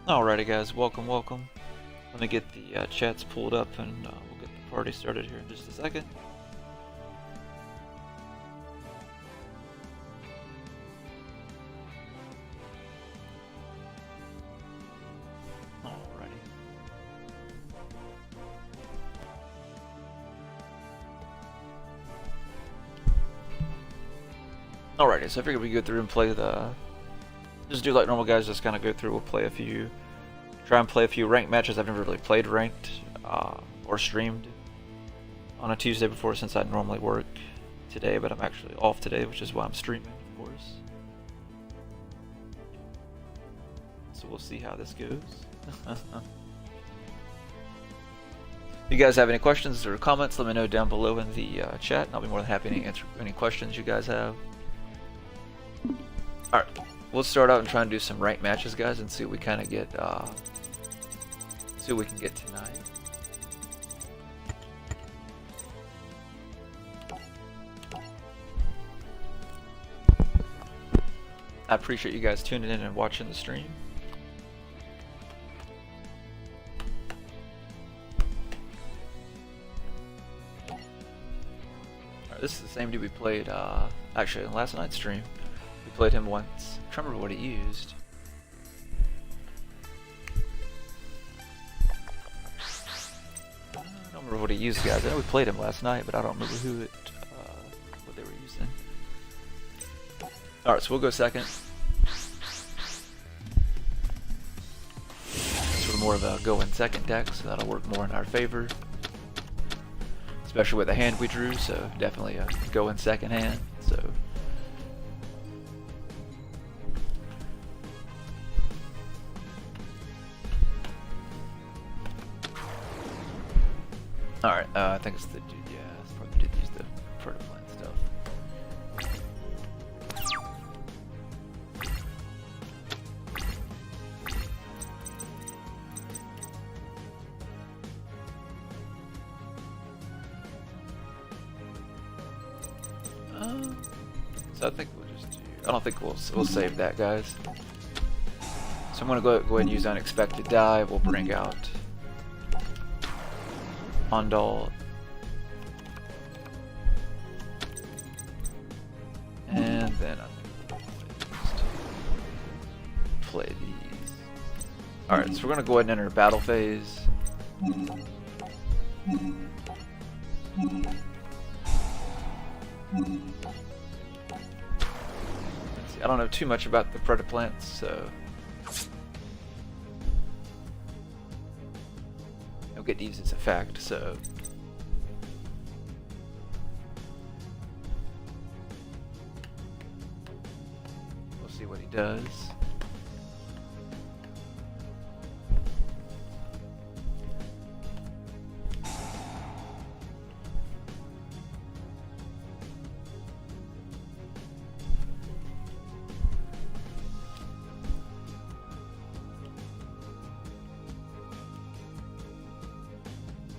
Alrighty guys, welcome. Let me get the chats pulled up and we'll get the party started here in just a second. Alrighty, so I figured we could go through and play just do like normal guys, just kind of go through, we'll play a few, try and play a few ranked matches. I've never really played ranked or streamed on a Tuesday before since I normally work today, but I'm actually off today, which is why I'm streaming, of course. So we'll see how this goes. If you guys have any questions or comments, let me know down below in the chat, and I'll be more than happy to answer any questions you guys have. Alright, we'll start out and try and do some ranked matches, guys, and see what we kind of get, see what we can get tonight. I appreciate you guys tuning in and watching the stream. Alright, this is the same dude we played, actually in last night's stream. We played him once. I'm trying to remember what he used. I don't remember what he used, guys. I know we played him last night, but I don't remember what they were using. Alright, so we'll go second. Sort of more of a go in second deck, so that'll work more in our favor. Especially with the hand we drew, so definitely a go in second hand. So. Alright, I think it's the dude, yeah, it's probably did use the protoplant stuff. So I think we'll just do, I don't think we'll save that, guys. So I'm gonna go ahead and use Unexpected Die. We'll bring out Ondal, and then I think we'll play these. Alright, so we're gonna go ahead and enter battle phase. Let's see, I don't know too much about the protoplants, so get to use its effect, so we'll see what he does.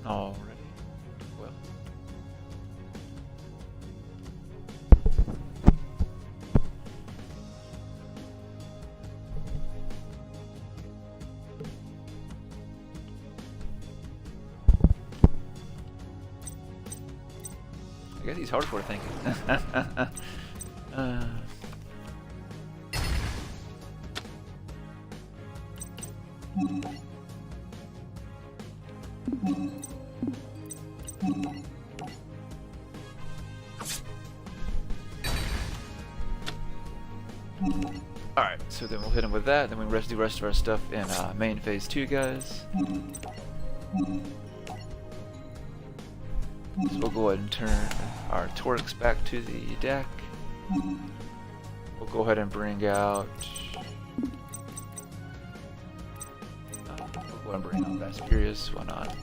Already. Well. I guess he's hardcore thinking. Alright, so then we'll hit him with that, then we can do the rest of our stuff in main phase 2, guys. So we'll go ahead and turn our Torix back to the deck. We'll go ahead and bring out Vaspirius, why not?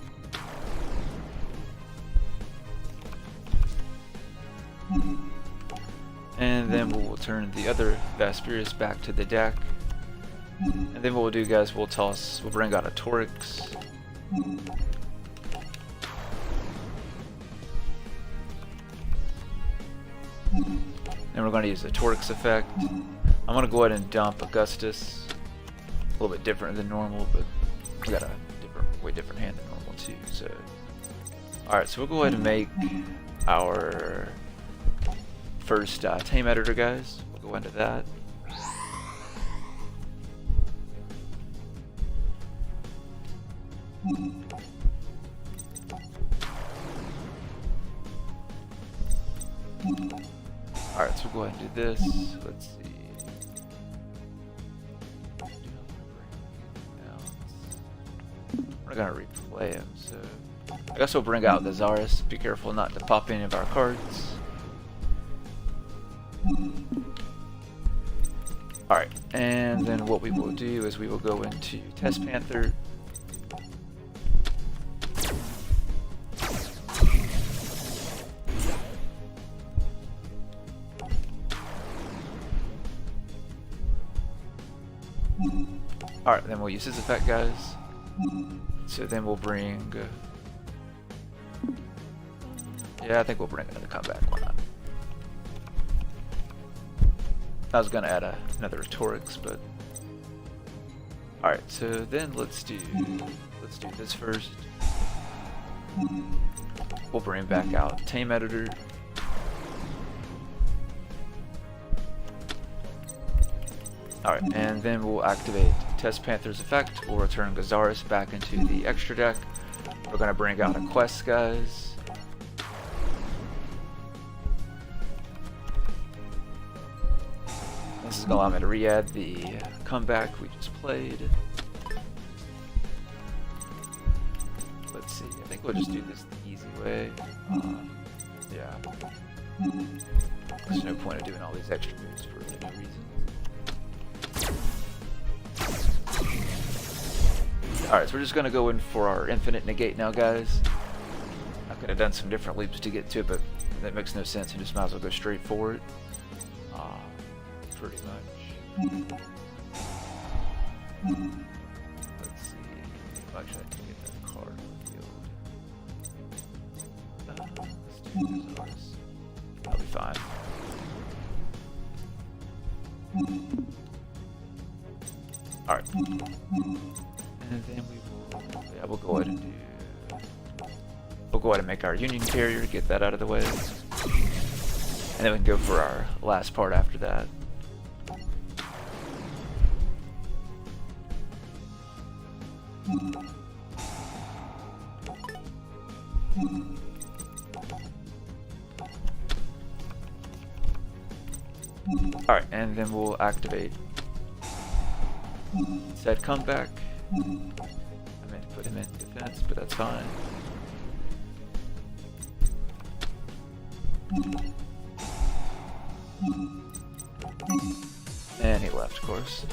And then we'll turn the other Vaspirius back to the deck. And then what we'll do, guys, we'll bring out a Torix. And we're going to use the Torix effect. I'm going to go ahead and dump Augustus. little bit different than normal, but we got a way different hand than normal too. So, all right, so we'll go ahead and make our first tame editor, guys. We'll go into that. Alright, so we'll go ahead and do this. Let's see. We're not gonna replay him, so I guess we'll bring out the Zaris. Be careful not to pop any of our cards. Alright, and then what we will do is we will go into Test Panther. Alright, then we'll use this effect, guys. So then we'll bring... yeah, I think we'll bring another comeback. Why not? I was gonna add another Rhetorics, but... Alright, so then let's do this first. We'll bring back out Tame Editor. Alright, and then we'll activate Test Panther's effect. We'll return Gazaris back into the extra deck. We're going to bring out a quest, guys. This is going to allow me to re-add the comeback we just played. Let's see, I think we'll just do this the easy way. Yeah. There's no point of doing all these extra moves for really no reason. Alright, so we're just going to go in for our infinite negate now, guys. I could have done some different leaps to get to it, but that makes no sense. You just might as well go straight for it. Pretty much. Let's see. Actually, I can get that card revealed. Let's do this. That'll be fine. Alright. And then we'll go ahead and we'll go ahead and make our Union Carrier, get that out of the way. And then we can go for our last part after that. Alright, and then we'll activate said comeback. I meant to put him in defense, but that's fine. And he left, of course.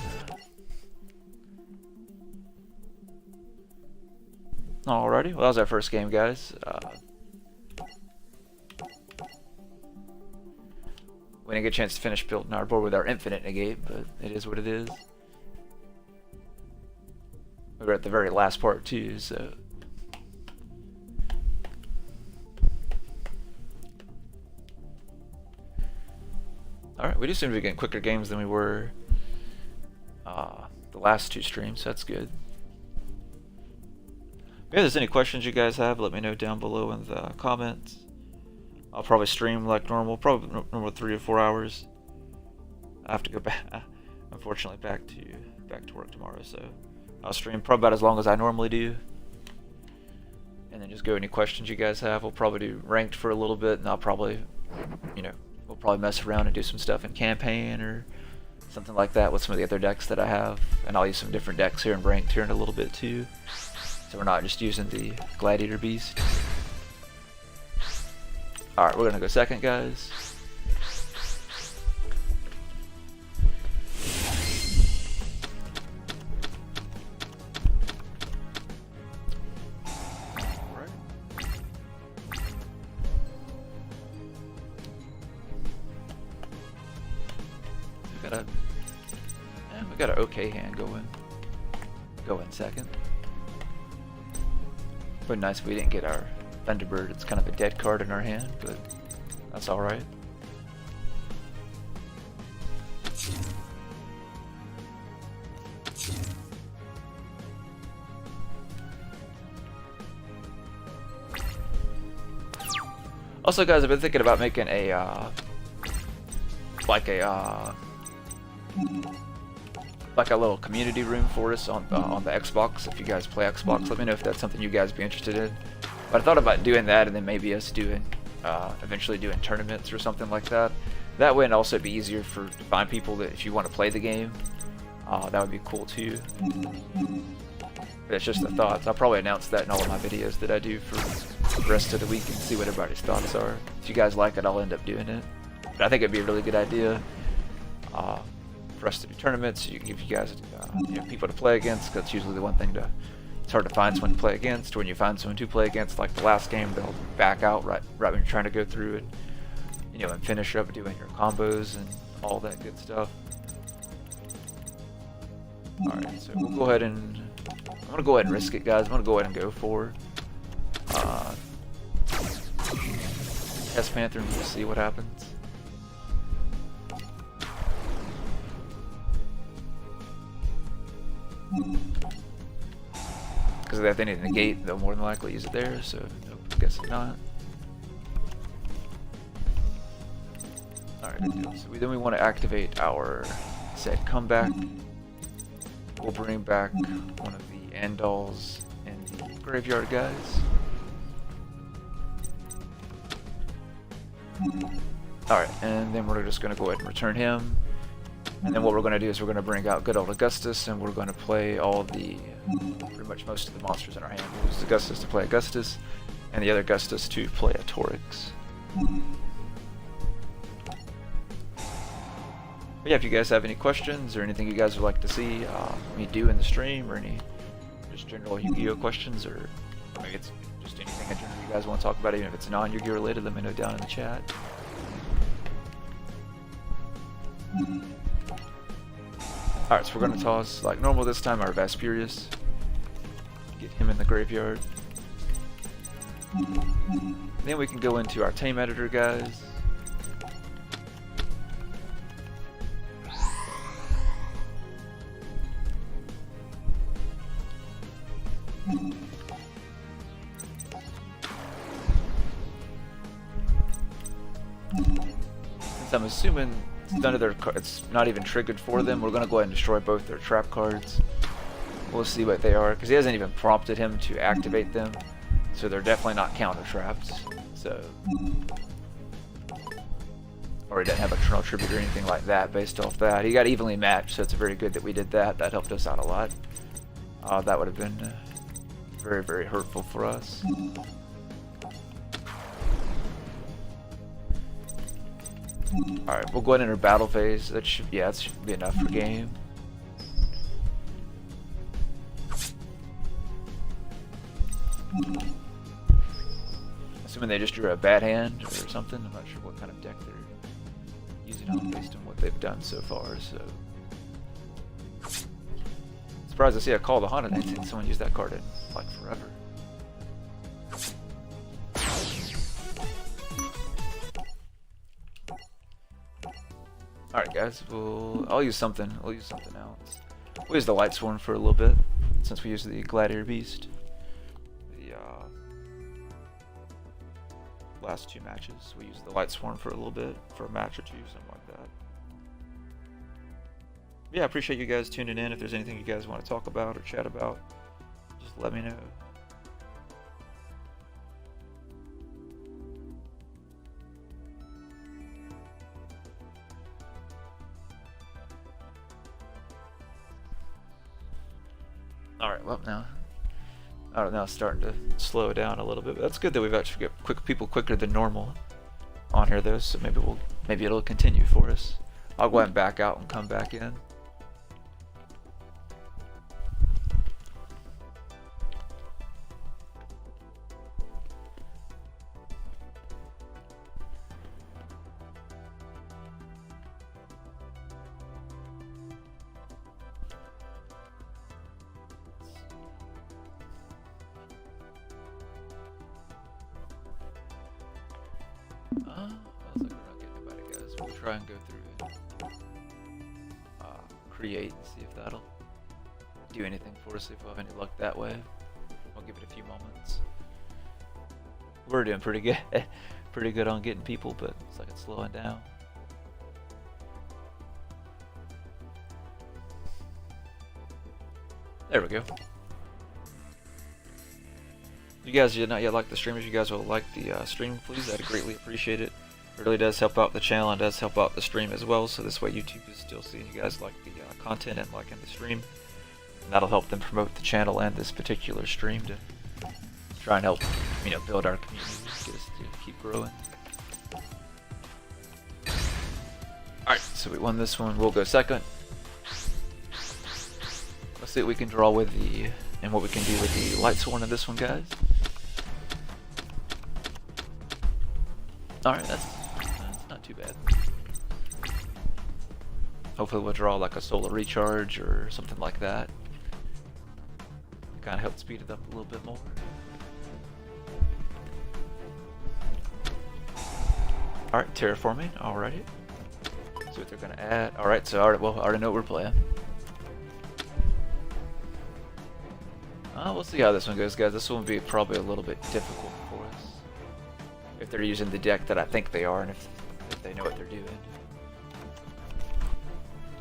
Alrighty, well that was our first game, guys. We didn't get a chance to finish building our board with our infinite negate, but it is what it is. We were at the very last part too, so... Alright, we do seem to be getting quicker games than we were the last two streams, so that's good. If there's any questions you guys have, let me know down below in the comments. I'll probably stream like normal, probably normal 3 or 4 hours. I have to go back, unfortunately, back to work tomorrow, so I'll stream probably about as long as I normally do. And then just go any questions you guys have. We'll probably do ranked for a little bit, and I'll probably, we'll probably mess around and do some stuff in campaign or something like that with some of the other decks that I have. And I'll use some different decks here in ranked here in a little bit too. So we're not just using the Gladiator Beast. Alright, we're gonna go second, guys. We got an okay hand going second. But nice if we didn't get our Thunderbird. It's kind of a dead card in our hand, but that's alright. Also, guys, I've been thinking about making a like a little community room for us on the Xbox. If you guys play Xbox, let me know if that's something you guys be interested in. But I thought about doing that, and then maybe us doing eventually doing tournaments or something like that. That way, it'd also be easier to find people that if you want to play the game. That would be cool too. But it's just the thoughts. I'll probably announce that in all of my videos that I do for the rest of the week and see what everybody's thoughts are. If you guys like it, I'll end up doing it. But I think it'd be a really good idea for us to do tournaments. You give you guys people to play against. That's usually the one thing it's hard to find someone to play against. When you find someone to play against, like the last game, they'll back out right when you're trying to go through and and finish up doing your combos and all that good stuff. All right, so we'll go ahead and I'm gonna go ahead and risk it, guys. I'm gonna go ahead and go for Test Panther and we'll see what happens. Because if they need to negate, they'll more than likely use it there, so nope, I guess not. Alright, good deal. So then we want to activate our said comeback. We'll bring back one of the Andals and the Graveyard guys. Alright, and then we're just going to go ahead and return him. And then what we're going to do is we're going to bring out good old Augustus, and we're going to play all the, pretty much most of the monsters in our hand. We'll use Augustus to play Augustus, and the other Augustus to play a Torix. But yeah, if you guys have any questions or anything you guys would like to see me do in the stream, or any just general Yu-Gi-Oh questions, or maybe it's just anything in general you guys want to talk about, even if it's non-Yu-Gi-Oh related, let me know down in the chat. Alright, so we're going to toss, like normal this time, our Vesperius. Get him in the graveyard. Then we can go into our Tame Editor, guys. Since I'm assuming none of their it's not even triggered for them, we're gonna go ahead and destroy both their trap cards. We'll see what they are, because he hasn't even prompted him to activate them, so they're definitely not counter traps. So, or he doesn't have Eternal Tribute or anything like that based off that. He got evenly matched, so it's very good that we did that. That helped us out a lot. That would have been very, very hurtful for us. Alright, we'll go ahead and enter battle phase. That should be enough for game. Assuming they just drew a bad hand or something. I'm not sure what kind of deck they're using on based on what they've done so far, so. Surprised to see I Call the Haunted. I ain't seen someone use that card in like forever. Alright guys, I'll use something. We'll use something else. We'll use the Light Swarm for a little bit, since we used the Gladiator Beast. The last two matches, we used the Light Swarm for a little bit, for a match or two, something like that. But yeah, I appreciate you guys tuning in. If there's anything you guys want to talk about or chat about, just let me know. Alright, well now it's starting to slow down a little bit, but that's good that we've actually got people quicker than normal on here though, so maybe it'll continue for us. I'll go ahead and back out and come back in. Looks like we're not getting anybody, guys. We'll try and go through and create and see if that'll do anything for us, if we'll have any luck that way. I'll give it a few moments. We're doing pretty good. pretty good on getting people, but it's like it's slowing down. There we go. If you guys did not yet like the stream, if you guys will like the stream, please, I'd greatly appreciate it. It really does help out the channel and does help out the stream as well, so this way YouTube is still seeing you guys like the content and liking the stream. And that'll help them promote the channel and this particular stream to try and help, you know, build our community, just to keep growing. Alright, so we won this one, we'll go second. Let's see what we can draw with the, and what we can do with the light sworn in this one, guys. Alright, that's not too bad. Hopefully we'll draw like a solar recharge or something like that. Kind of help speed it up a little bit more. Alright, terraforming, alrighty. See what they're gonna add. Alright, so I already know what we're playing. We'll see how this one goes, guys. This one will be probably a little bit difficult for us. If they're using the deck that I think they are, and if they know what they're doing.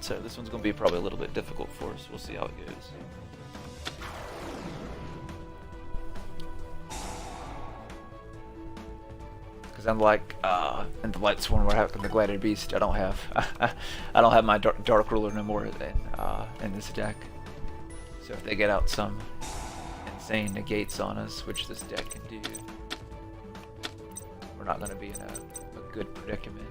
So this one's going to be probably a little bit difficult for us. We'll see how it goes. Because unlike in the Light Sworn where I have the Gladiator Beast, I don't have my dark Ruler no more in this deck. So if they get out some insane negates on us, which this deck can do, we're not going to be in a good predicament.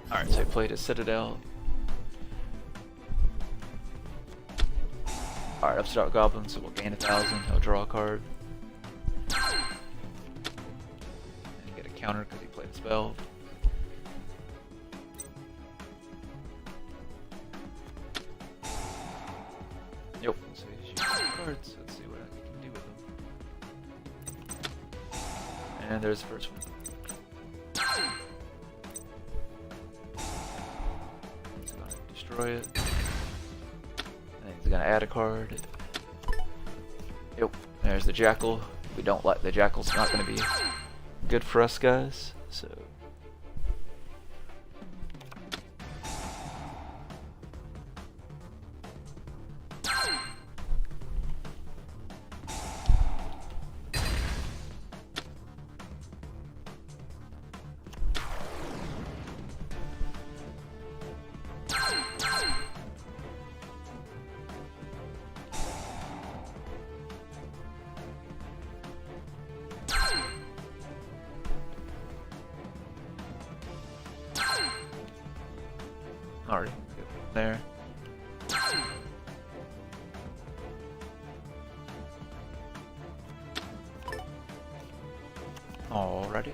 Alright, so I played a Citadel. Alright, Upstart Goblin, so we'll gain 1,000, he'll draw a card. And get a counter because he played a spell. Yep, so he's using cards. Let's see what I can do with them. And there's the first one. He's going to destroy it. And he's going to add a card. Yep, there's the Jackal. We don't like the Jackal's not going to be good for us, guys. So. Already there. Alrighty.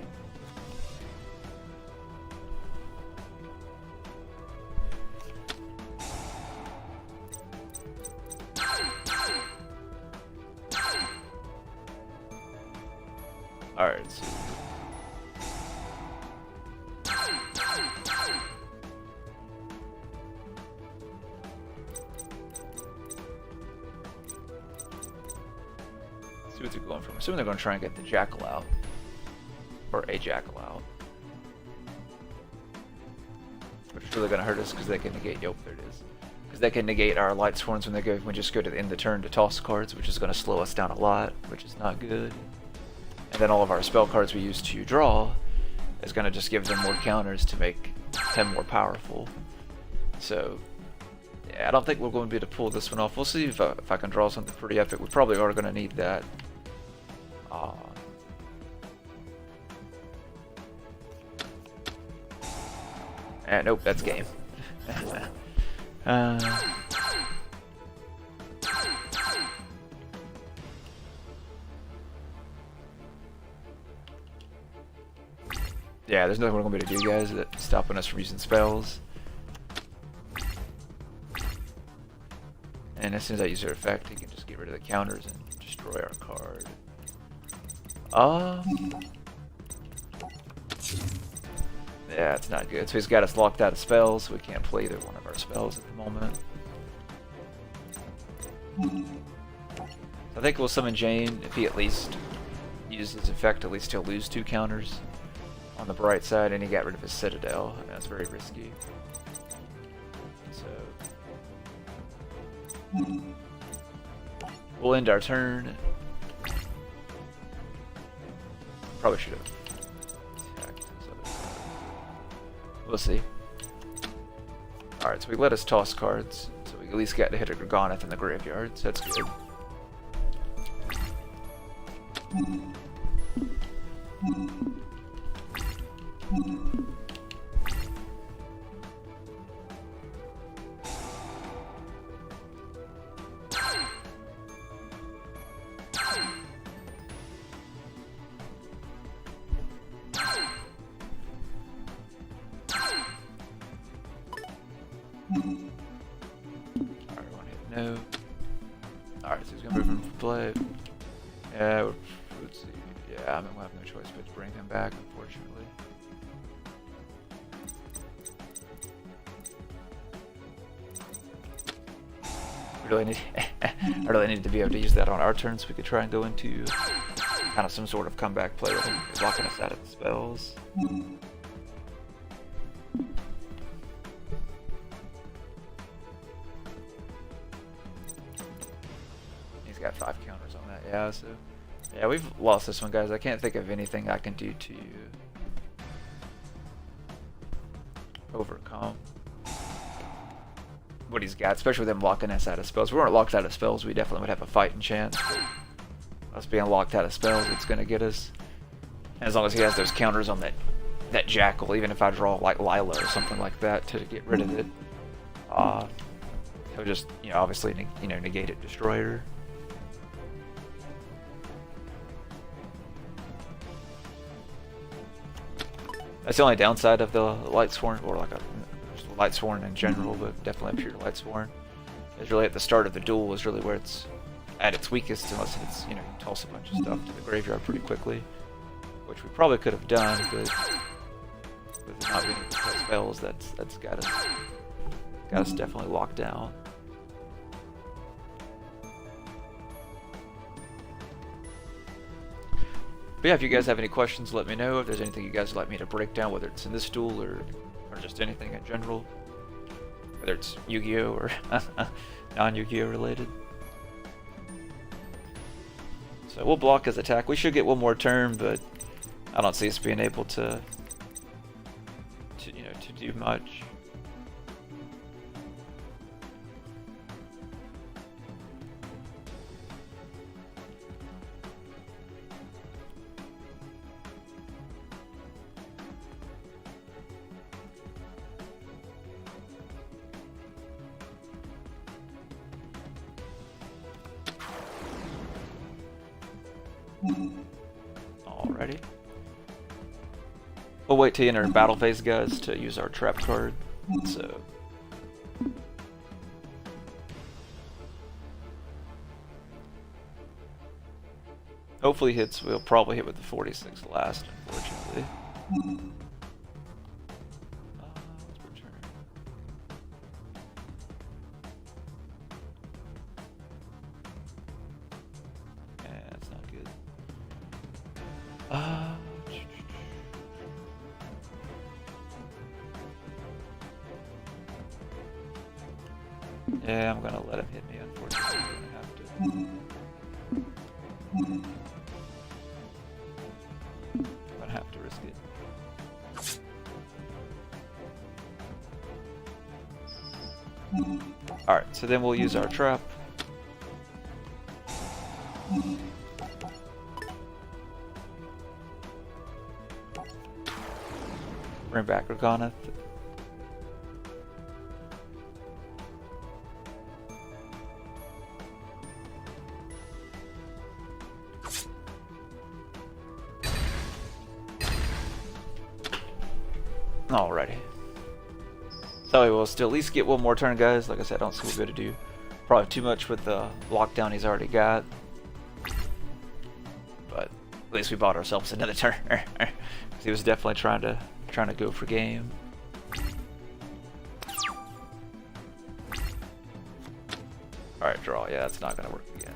Alright, so see what they're going for. I'm assuming they're going to try and get the Jackal out. Or a Jackal out. Which is really going to hurt us because they can negate. Yep, there it is. Because they can negate our Light Sworns when we just go to the end of the turn to toss cards, which is going to slow us down a lot, which is not good. And then all of our spell cards we use to draw is going to just give them more counters to make him more powerful. So, yeah, I don't think we're going to be able to pull this one off. We'll see if I can draw something pretty epic. We probably are going to need that. And nope, that's game. Yeah, there's nothing we're going to be able to do, guys, that's stopping us from using spells. And as soon as I use their effect, he can just get rid of the counters and destroy our card. Yeah, it's not good. So he's got us locked out of spells, so we can't play either one of our spells at the moment. I think we'll summon Jane if he at least uses his effect. At least he'll lose 2 counters on the bright side, and he got rid of his Citadel, and that's very risky. So we'll end our turn. Probably should have attacked his other side. We'll see. Alright, so we let us toss cards, so we at least got to hit a Gorgoneth in the graveyard, so that's good. Alright, one hit, no. Alright, so he's gonna move him for play. Yeah, let's see. Yeah, I mean, we'll have no choice but to bring him back, unfortunately. I really need to be able to use that on our turn so we could try and go into kind of some sort of comeback play with him, blocking us out of the spells. He's got 5 counters on that, yeah, so yeah, we've lost this one, guys. I can't think of anything I can do to overcome what he's got, especially with him locking us out of spells. If we weren't locked out of spells, we definitely would have a fighting chance. But us being locked out of spells, it's going to get us. And as long as he has those counters on that Jackal, even if I draw like Lila or something like that to get rid of it, he'll just, you know, obviously, negate it, Destroyer. That's the only downside of the Lightsworn, or like a Lightsworn in general, but definitely a pure Lightsworn. Is really at the start of the duel is really where it's at its weakest, unless it's, you toss a bunch of stuff to the graveyard pretty quickly, which we probably could have done, but with it not being able to play spells, that's got us definitely locked down. But yeah, if you guys have any questions, let me know. If there's anything you guys would like me to break down, whether it's in this duel or just anything in general, whether it's Yu-Gi-Oh or non-Yu-Gi-Oh related. So we'll block his attack. We should get one more turn, but I don't see us being able to do much. Alrighty. We'll wait till you enter battle phase, guys, to use our trap card. So hopefully hits. We'll probably hit with the 46 last, unfortunately. Let's return. Yeah, that's not good. Yeah, I'm gonna let him hit me, unfortunately. I'm gonna have to risk it. Alright, so then we'll use our trap. Bring back Gorgoneth. Alrighty. So we will still at least get one more turn, guys. Like I said, I don't see what we're going to do. Probably too much with the lockdown he's already got. But at least we bought ourselves another turn. He was definitely trying to go for game. Alright, draw. Yeah, that's not gonna work again.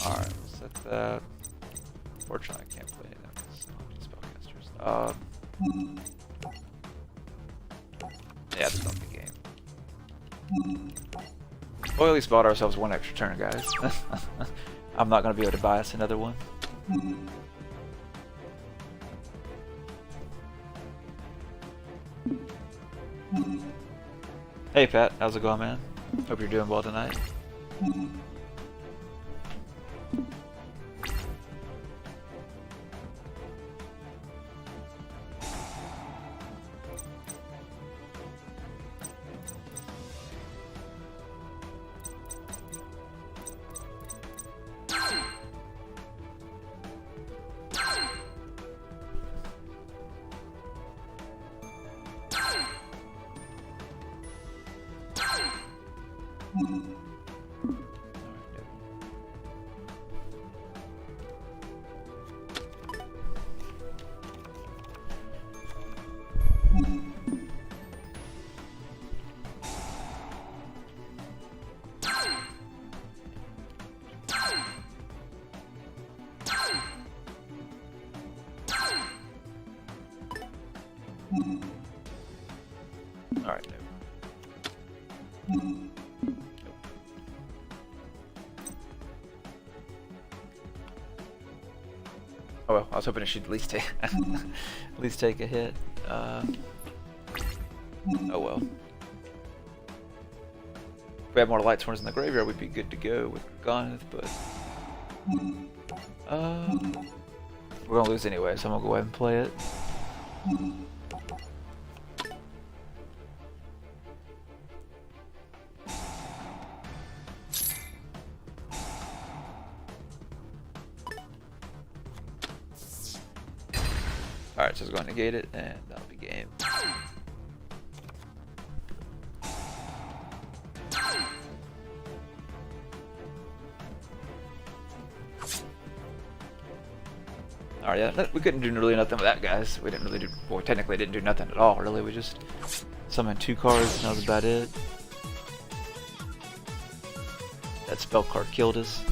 Alright, we'll set that. Fortunately, I can't play any of them spellcasters. Yeah, it's not the game. We'll at least bought ourselves one extra turn, guys. I'm not going to be able to buy us another one. Hey Pat, how's it going, man? Hope you're doing well tonight. Alright, no. Oh well, I was hoping it should at least take at least take a hit. Oh well. If we had more light swords in the graveyard, we'd be good to go with Gonith, but we're gonna lose anyway, so I'm gonna go ahead and play it. Alright, so it's going to negate it, and that'll be game. Alright, yeah, we couldn't do really nothing with that, guys. We didn't really do, well, technically didn't do nothing at all, really. We just summoned 2 cards, and that was about it. That spell card killed us.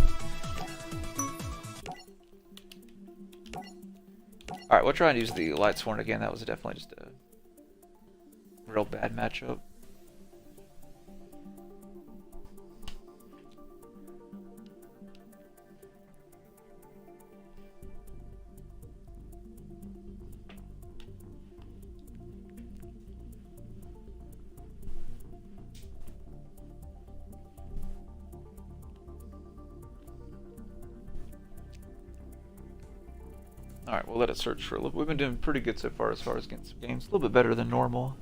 Alright, we'll try and use the Light Sworn again. That was definitely just a real bad matchup. Alright, we'll let it search for a little. We've been doing pretty good so far as getting some games. A little bit better than normal.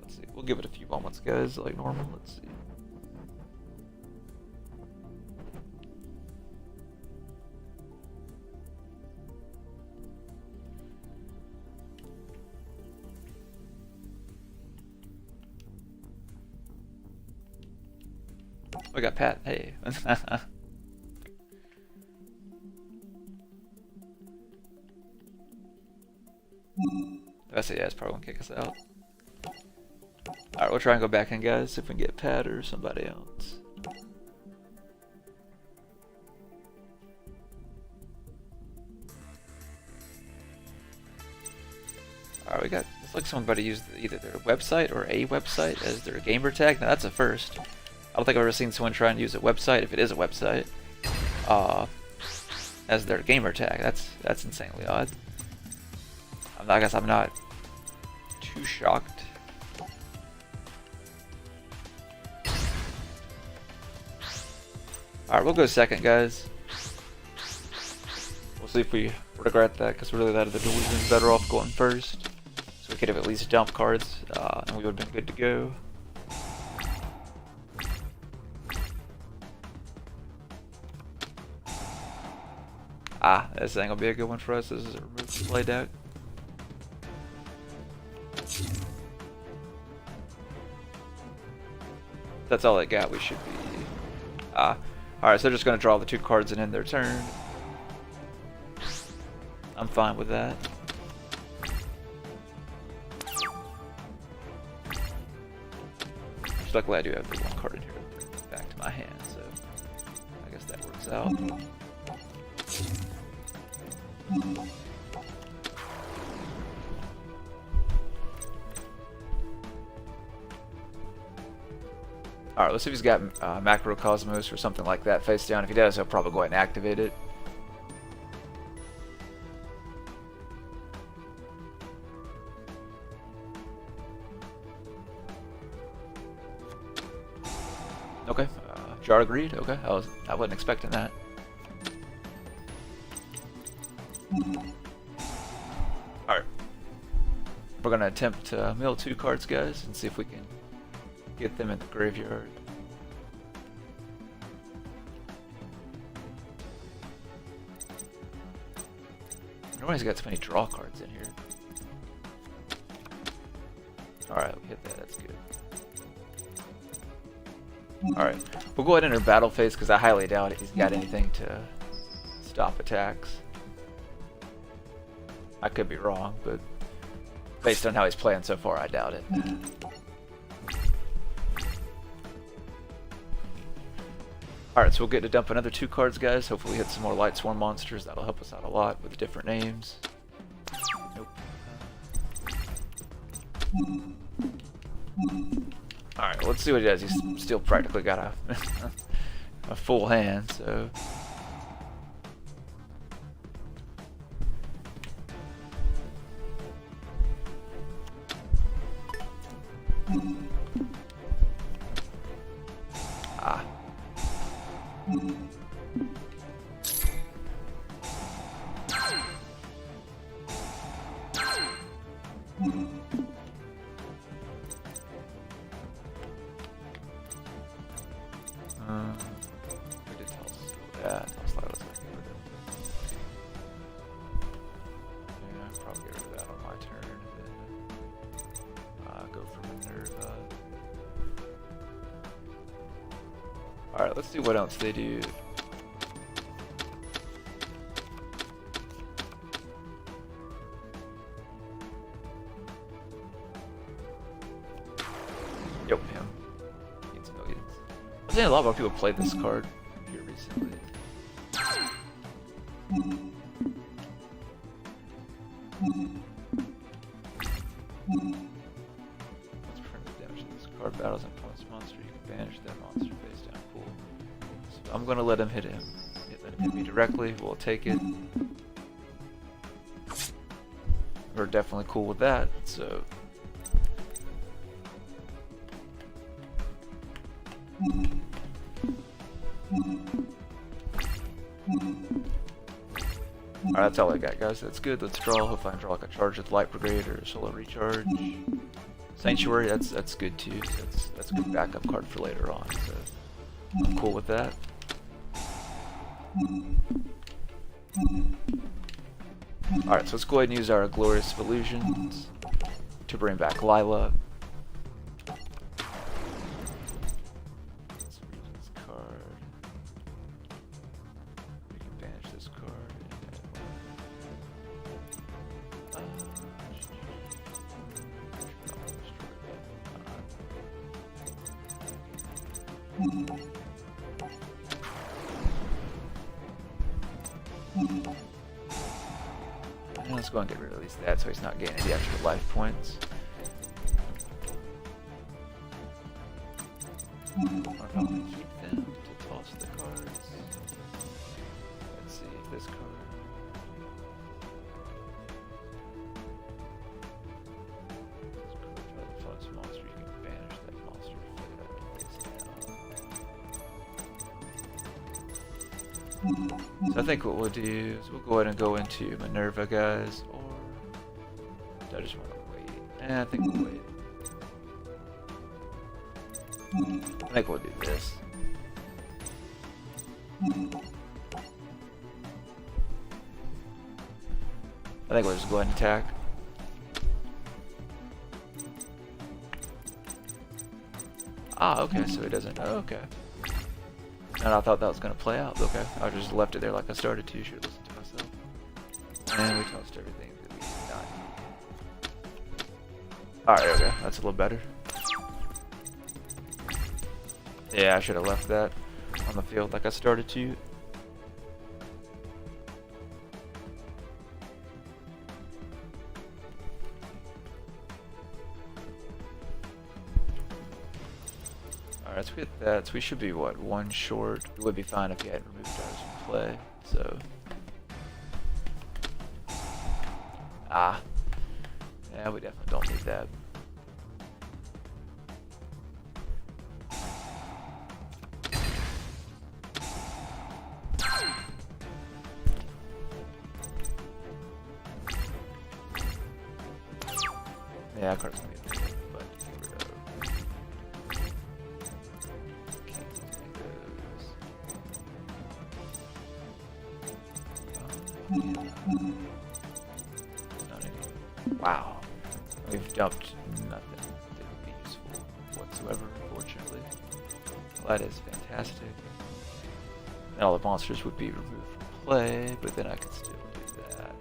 Let's see. We'll give it a few moments, guys, like normal. Let's see. We got Pat. Hey. I say yeah, it's probably gonna kick us out. Alright, we'll try and go back in, guys, see if we can get Pat or somebody else. Alright, we got, it's like somebody used either their website or a website as their gamer tag. Now that's a first. I don't think I've ever seen someone try and use a website, if it is a website, as their gamer tag. That's insanely odd. I guess I'm not too shocked. Alright, we'll go second, guys. We'll see if we regret that, because really that the duel would have been better off going first. So we could have at least dumped cards, and we would have been good to go. Ah, this ain't gonna be a good one for us. This is a remove play deck. That's all they got. We should be. Alright, so they're just gonna draw the 2 cards and end their turn. I'm fine with that. Just luckily I do have the 1 card in here to bring it back to my hand, so I guess that works out. Alright, let's see if he's got Macrocosmos or something like that face down. If he does, he'll probably go ahead and activate it. Okay, Jar agreed. Okay, I wasn't expecting that. Alright. We're gonna attempt to mill 2 cards, guys, and see if we can get them in the graveyard. I don't know why he's got so many draw cards in here. Alright, we hit that, that's good. Alright, we'll go ahead and enter battle phase because I highly doubt he's got anything to stop attacks. I could be wrong, but based on how he's playing so far, I doubt it. Alright, so we'll get to dump another 2 cards, guys. Hopefully hit some more Light Swarm monsters. That'll help us out a lot with different names. Nope. Alright, let's see what he does. He's still practically got a full hand, so... Ah. We did tell us that. Yeah, I'll probably get rid of that on my turn. And then go for Minerva. Alright, let's see what else they do. Yep, him. Needs millions. I've seen a lot more people play this card here recently. Let's print the damage to this card. Battles and opponent's monster. You can banish that monster face down. Cool. So I'm gonna let him hit him. Let him hit me directly. We'll take it. We're definitely cool with that. So. Alright, that's all I got, guys. That's good. Let's draw. Hopefully I can draw like a charge with Light Brigade or Solo Recharge. Sanctuary, that's good too. That's a good backup card for later on. So I'm cool with that. Alright, so let's go ahead and use our Glorious Illusions to bring back Lila. Let's read this card. We can banish this card. Let's go and get rid of at least that so he's not getting any extra life points. Or if I want to keep them to toss the cards. Let's see if this card. Monster, you can banish that monster face down. So I think what we'll do is we'll go ahead and go into Minerva, guys, or do I just want to wait? I think we'll wait. I think we'll do this. I think we'll just go ahead and attack. Ah, okay, so it doesn't. Oh, okay. And I thought that was going to play out. Okay, I just left it there like I started to. Should listen to myself. And we tossed everything that we did not need. Alright, okay, that's a little better. Yeah, I should have left that on the field like I started to. Alright, so we hit that. So we should be, what, one short? It would be fine if you hadn't removed ours from play, so. Ah. Yeah, we definitely don't need that. Yeah, card's gonna be a bit, but get rid of. Not any. Wow, we've dumped nothing that would be useful whatsoever, unfortunately. Well, that is fantastic. And all the monsters would be removed from play, but then I could still do that.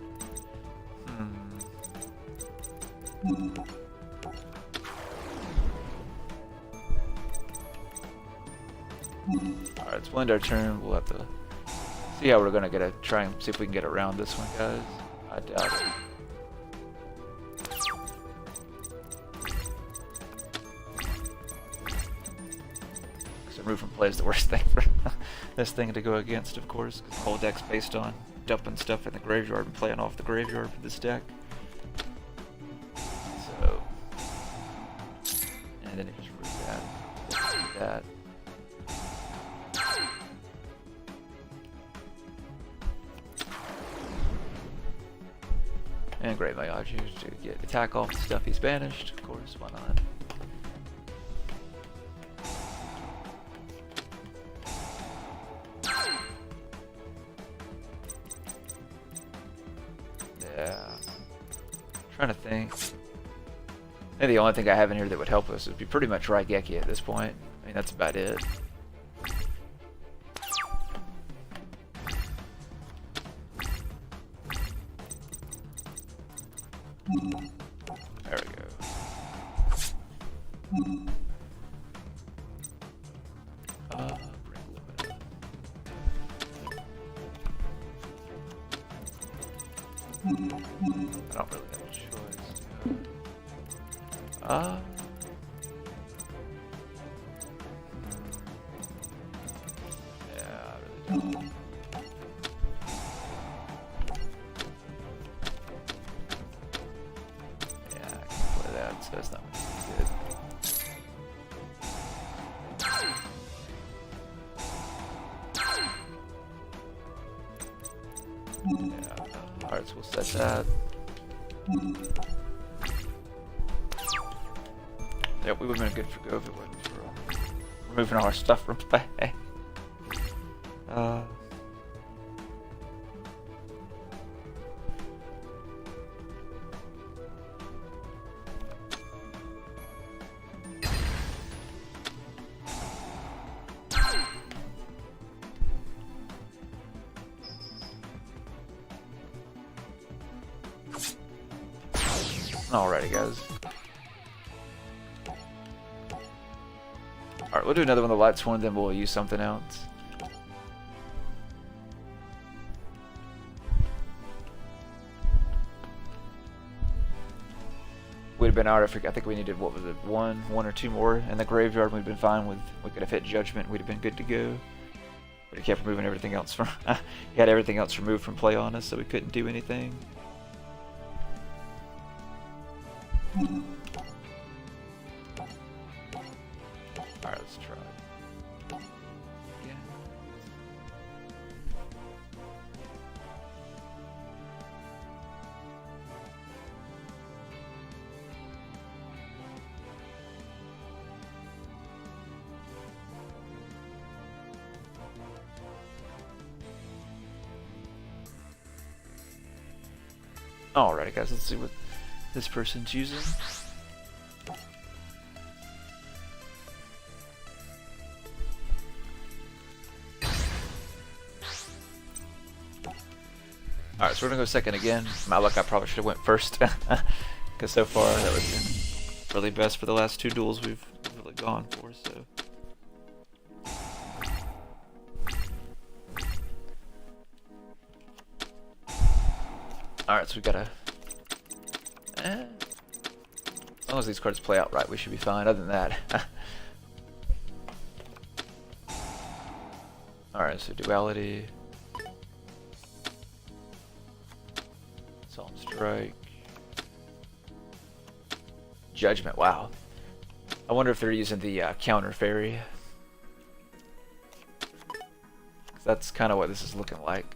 Alright, it's we'll end our turn. We'll have to see how we're gonna get it. Try and see if we can get around this one, guys. I doubt it. Because remove from play is the worst thing for this thing to go against, of course. Because the whole deck's based on dumping stuff in the graveyard and playing off the graveyard for this deck. So, and then you just remove that. Do that. And great my yugioh to get attack off the stuff he's banished, of course, why not? Yeah. Trying to think. I think the only thing I have in here that would help us would be pretty much Raigeki at this point. I mean, that's about it. There we go. Bring limit. I don't really have a choice. Yeah, I really don't. So it's not really good. Yeah. Alright, so we'll set that. Yeah, we would have been good for go if it wasn't for removing all our stuff from play. Alrighty, guys. Alright, we'll do another one of the lights one, then we'll use something else. Would have been alright if I think we needed, what was it, one or two more in the graveyard. We'd been fine with. We could have hit Judgment. We'd have been good to go. But he kept removing everything else from. He had everything else removed from play on us, so we couldn't do anything. Alright, let's try. Yeah. Alrighty guys, let's see what this person's using. Alright, so we're gonna go second again. My luck, I probably should have went first. Because so far that would have been really best for the last two duels we've really gone for, so. Alright, so we gotta... as long as these cards play out right, we should be fine. Other than that... Alright, so duality... Solemn Strike... Judgment, wow. I wonder if they're using the counter fairy. That's kind of what this is looking like.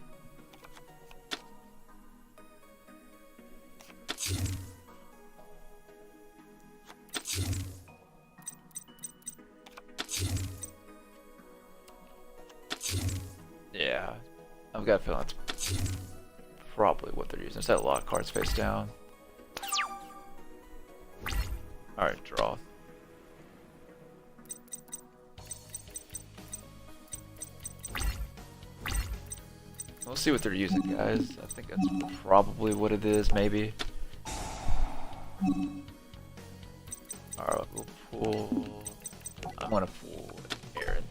Yeah, I've got a feeling that's probably what they're using. Set a lot of cards face down. Alright, draw. We'll see what they're using, guys. I think that's probably what it is, maybe. Alright, we'll pull... I'm gonna pull Aaron.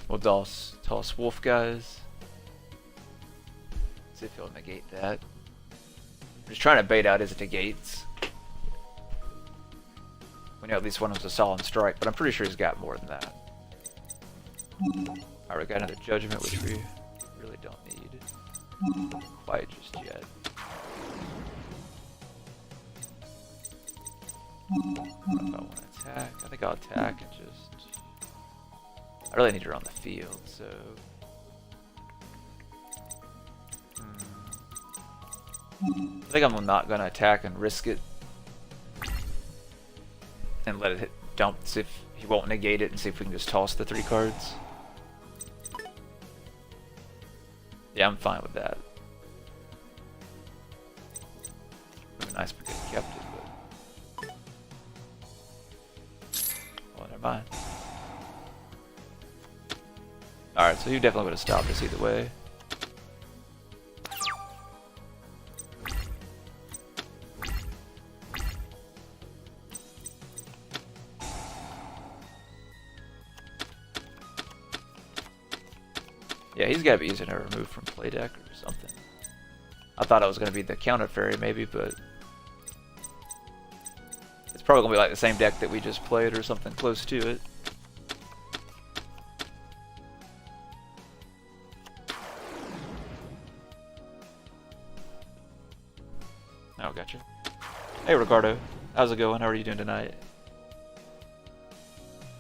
We'll toss Wolf, guys. See if he'll negate that. I'm just trying to bait out his negates. We know at least one of them's a Solemn Strike, but I'm pretty sure he's got more than that. Alright, we got another Judgment, which we really don't need quite just yet. I don't know if I want to attack. I think I'll attack and just... I really need her on the field, so... I think I'm not going to attack and risk it. And let it hit dump, see if he won't negate it, and see if we can just toss the 3 cards. Yeah, I'm fine with that. Would be nice if we could have kept it, but... Well, never mind. Alright, so you definitely would have stopped us either way. Yeah, he's got to be using a remove from play deck or something. I thought it was going to be the counter fairy maybe, but... It's probably going to be like the same deck that we just played or something close to it. Oh, gotcha. Hey, Ricardo. How's it going? How are you doing tonight?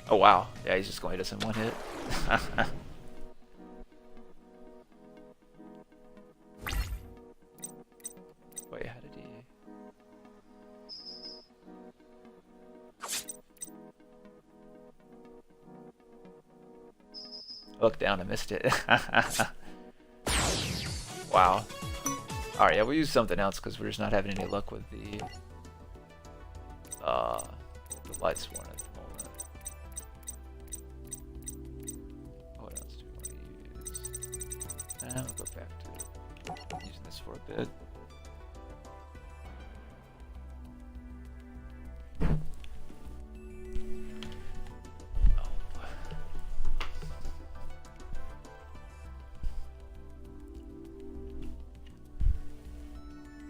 Oh, wow. Yeah, he's just going to hit us in one hit. Wait, how did he... I looked down and missed it. Wow. Alright, yeah, we'll use something else because we're just not having any luck with the light sworn at the moment. What else do we want to use? We'll go back to using this for a bit.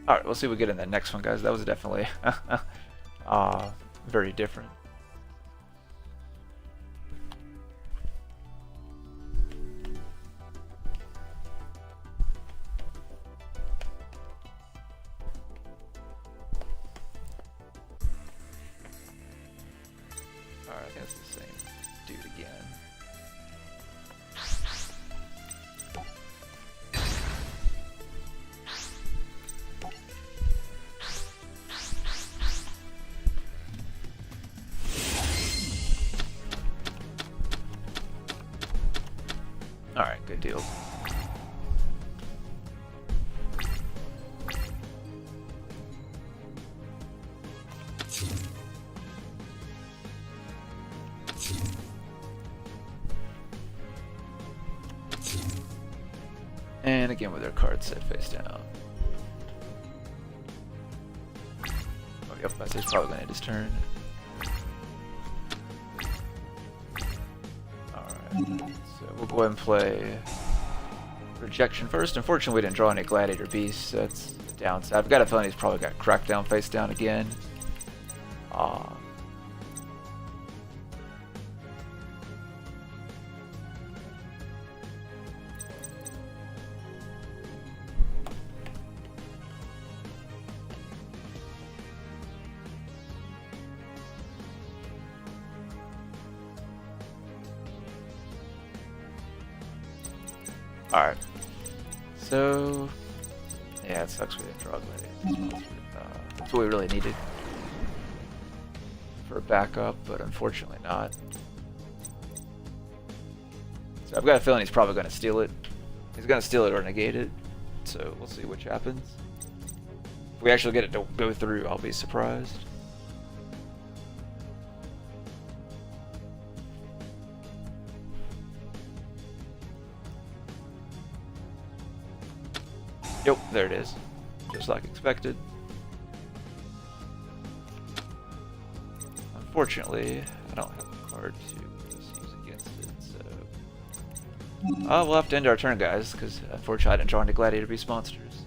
Alright, we'll see what we get in that next one, guys. That was definitely very different. Alright, I think it's the same dude again. Good deal. And again with their cards set face down. Oh, yep, that's he's probably gonna end his turn. Alright, so we'll go ahead and play Rejection first. Unfortunately, we didn't draw any Gladiator Beasts, so that's the downside. I've got a feeling he's probably got Crackdown face down again. Alright, so yeah, it sucks we didn't draw Gladiator. That's what we really needed for a backup, but unfortunately not. So I've got a feeling he's probably going to steal it. He's going to steal it or negate it, so we'll see which happens. If we actually get it to go through, I'll be surprised. Yep, there it is. Just like expected. Unfortunately, I don't have a card to just use against it, so... we'll have to end our turn, guys, because unfortunately I didn't draw any Gladiator Beast monsters.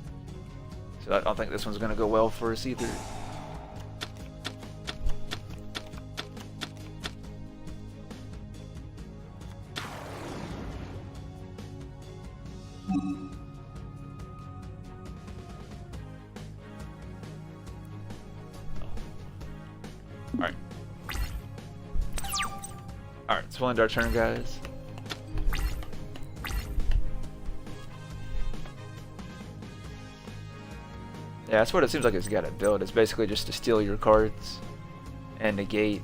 So I don't think this one's going to go well for us either. Alright. Alright, so we'll end our turn, guys. Yeah, that's what it seems like he's got to build. It's basically just to steal your cards and negate,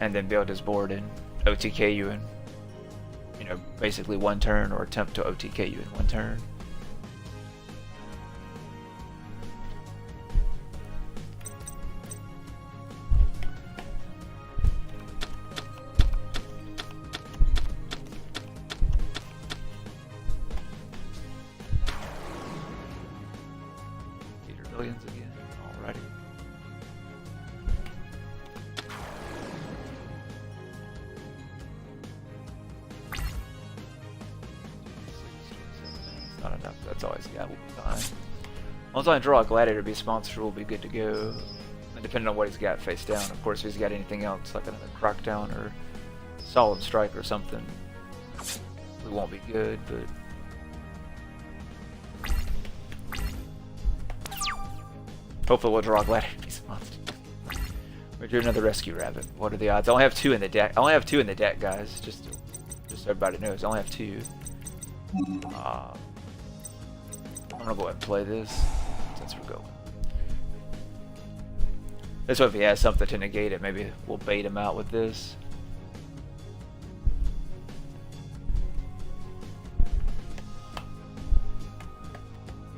and then build his board and OTK you in, you know, basically one turn, or attempt to OTK you in one turn. Billions again, alrighty. Not enough, that's always, yeah, we'll be fine. Once I draw a Gladiator Beast monster, we'll be good to go. And depending on what he's got face down, of course, if he's got anything else, like another Crackdown or Solemn Strike or something, we won't be good, but... hopefully we'll draw a Gladiator Beast monster. We'll do another Rescue Rabbit. What are the odds? I only have two in the deck. I only have two in the deck, guys. Just so everybody knows, I only have two. I'm gonna go ahead and play this since we're going. This way, if he has something to negate it, maybe we'll bait him out with this.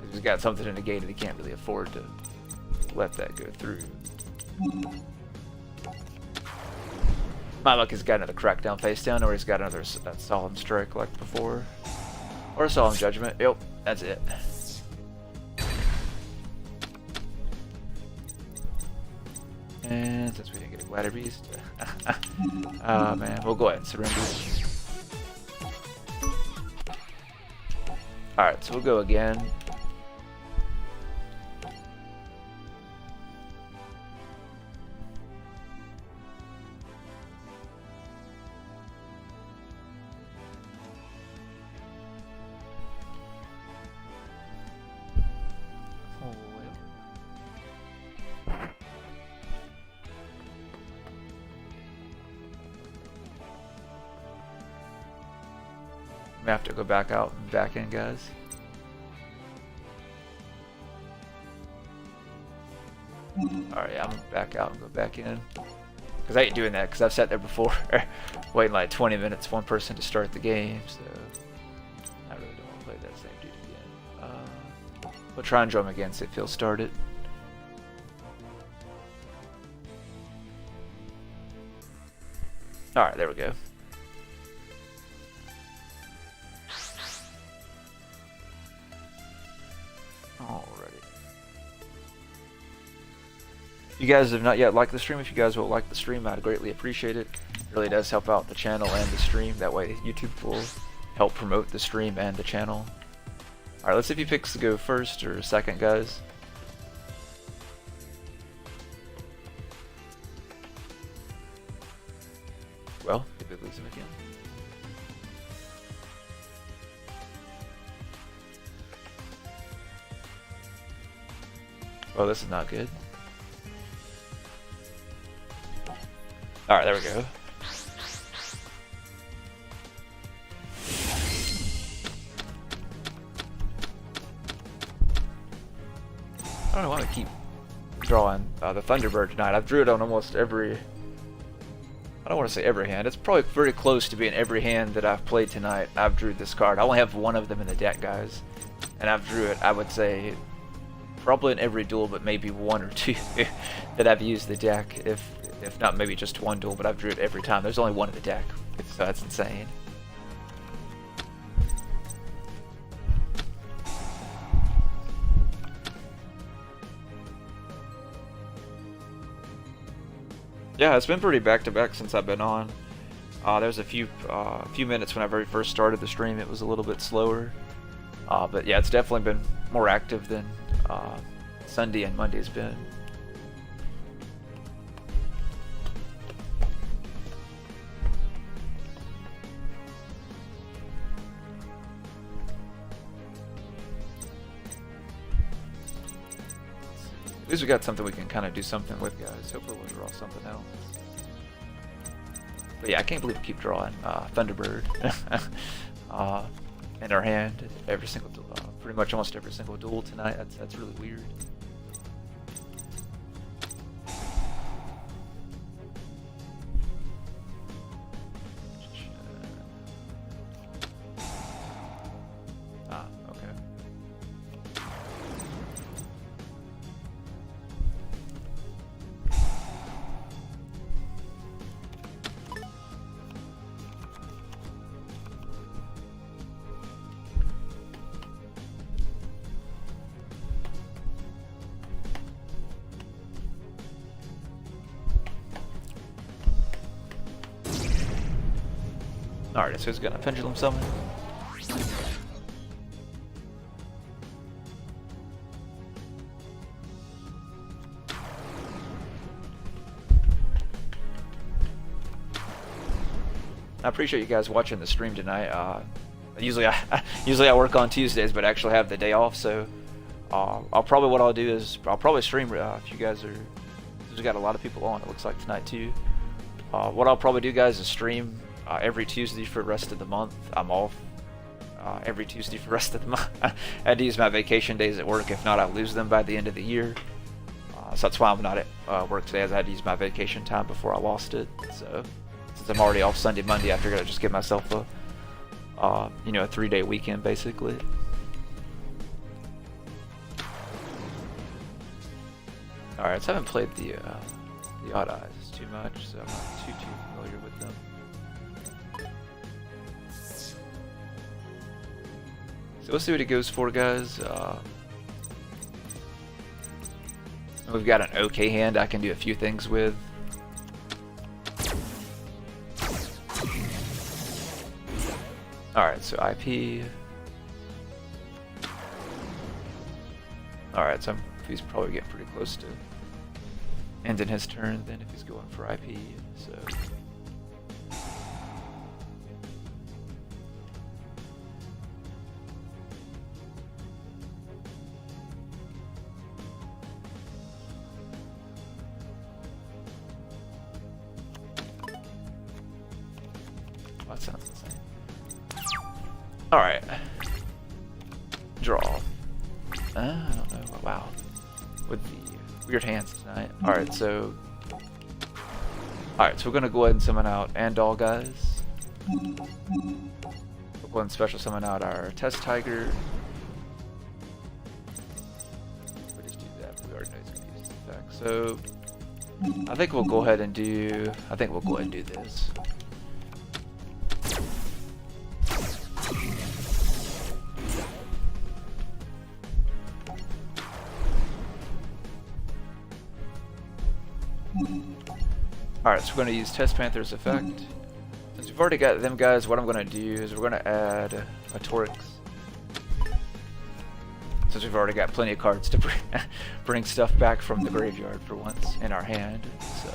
If he's got something to negate it, he can't really afford to let that go through. My luck, he's got another Crackdown face down, or he's got another Solemn Strike like before, or a Solemn Judgment. Yep, that's it. And since we didn't get a Gladiator Beast, man, we'll go ahead and surrender. Alright, so we'll go again. We have to go back out and back in, guys. Alright, yeah, I'm gonna back out and go back in. Because I ain't doing that, because I've sat there before waiting like 20 minutes, one person to start the game, so not really Alright, same dude again. We'll try and draw him again, see if he'll start it. Alright, there we go. Alrighty. If you guys have not yet liked the stream, if you guys will like the stream, I'd greatly appreciate it. It really does help out the channel and the stream. That way YouTube will help promote the stream and the channel. Alright, let's see if he picks to go first or second, guys. Well, if it leaves him again. Oh, this is not good. Alright, there we go. I don't want to keep drawing the Thunderbird tonight. I've drew it on almost every... I don't want to say every hand. It's probably very close to being every hand that I've played tonight. I've drew this card. I only have one of them in the deck, guys. And I've drew it, I would say, probably in every duel, but maybe one or two that I've used the deck. If not, maybe just one duel, but I've drew it every time. There's only one in the deck, so that's insane. Yeah, it's been pretty back-to-back since I've been on. There's a few minutes when I very first started the stream, it was a little bit slower. But yeah, it's definitely been more active than Sunday and Monday's been. At least we got something we can kind of do something with, guys. Hopefully we'll draw something else. But yeah, I can't believe we keep drawing Thunderbird in our hand every single pretty much almost every single duel tonight. That's really weird. Alright, so he's gonna pendulum summon. I appreciate you guys watching the stream tonight. Usually I work on Tuesdays, but actually have the day off. So what I'll do is I'll probably stream if you guys are. We've got a lot of people on. It looks like tonight too. What I'll probably do, guys, is stream every Tuesday for the rest of the month. I'm off every Tuesday for the rest of the month. I had to use my vacation days at work. If not, I'll lose them by the end of the year. So that's why I'm not at work today, as I had to use my vacation time before I lost it. So since I'm already off Sunday, Monday, I figured I'd just give myself a a 3-day weekend basically. Alright, so I haven't played the Odd Eyes too much, so I'm not too familiar with them. So let's see what he goes for, guys. We've got an okay hand I can do a few things with. Alright, so IP. Alright, so he's probably getting pretty close to ending his turn then if he's going for IP, so. That sounds the same. Alright. Draw. I don't know. Wow. With the weird hands tonight. Alright, so. Alright, so we're gonna go ahead and summon out Andal, guys. We'll then special summon out our Test Tiger. We'll just do that. We already know he's going to use this effect. So I think we'll go ahead and do. This. Alright, so we're going to use Test Panther's effect. Since we've already got them guys, what I'm going to do is we're going to add a Torix. Since we've already got plenty of cards to bring stuff back from the graveyard for once in our hand. So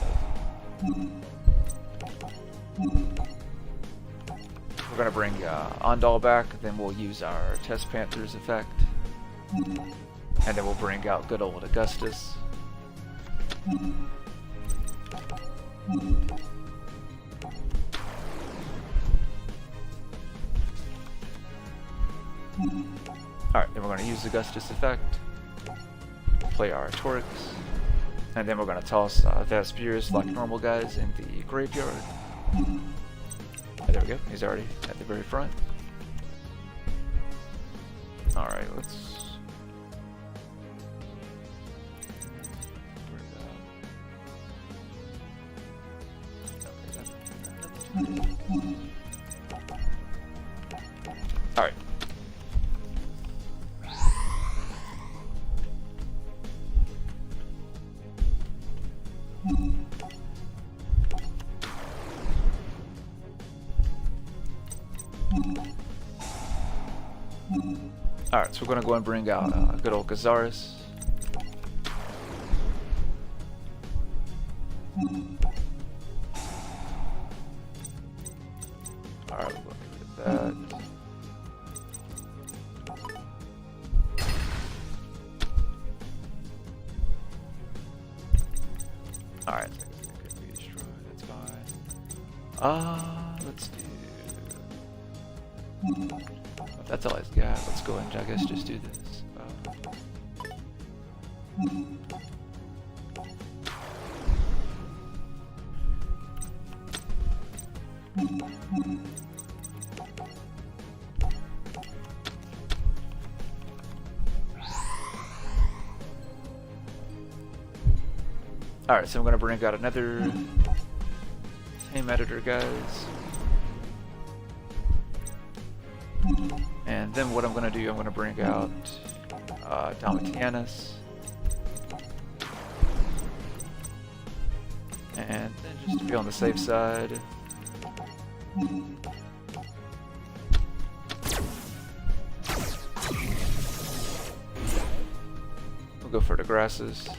we're going to bring Ondal back, then we'll use our Test Panther's effect. And then we'll bring out good old Augustus. Alright, then we're going to use the Augustus effect, play our Torix, and then we're going to toss Vespers like normal guys in the graveyard. And there we go, he's already at the very front. Alright, let's... Alright. Alright, so we're going to go and bring out good old Gazaris. Alright, we'll get rid of that. Alright, so I guess it could be destroyed, that's fine. Let's do... If that's all he's got, let's go and I guess just do this. Alright, so I'm going to bring out another Tame Editor, guys. And then what I'm going to do, I'm going to bring out Domitianus. And then just to be on the safe side, we'll go for the grasses.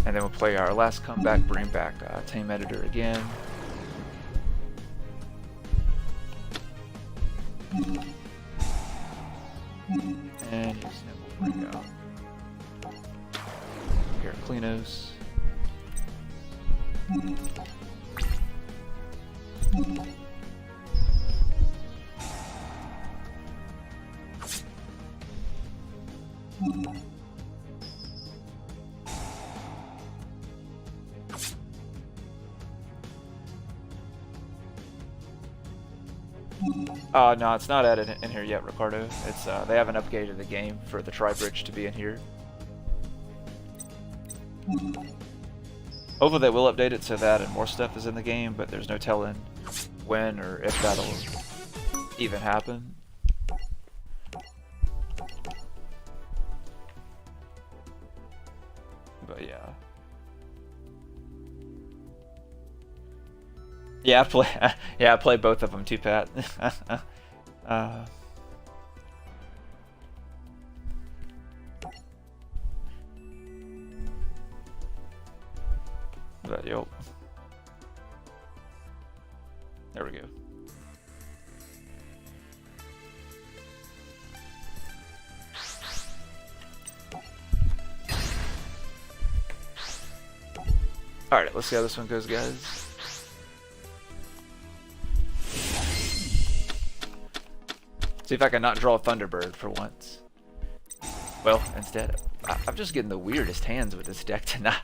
And then we'll play our last comeback, bring back Tame Editor again. And just then we'll bring out Heraclinos. No, it's not added in here yet, Ricardo. It's they haven't updated the game for the Tri-Bridge to be in here. Hopefully they will update it so that and more stuff is in the game, but there's no telling when or if that'll even happen. But yeah. Yeah, I play both of them too, Pat. But yo, there we go. All right, let's see how this one goes, guys. See if I can not draw a Thunderbird for once. Well, instead. I'm just getting the weirdest hands with this deck tonight.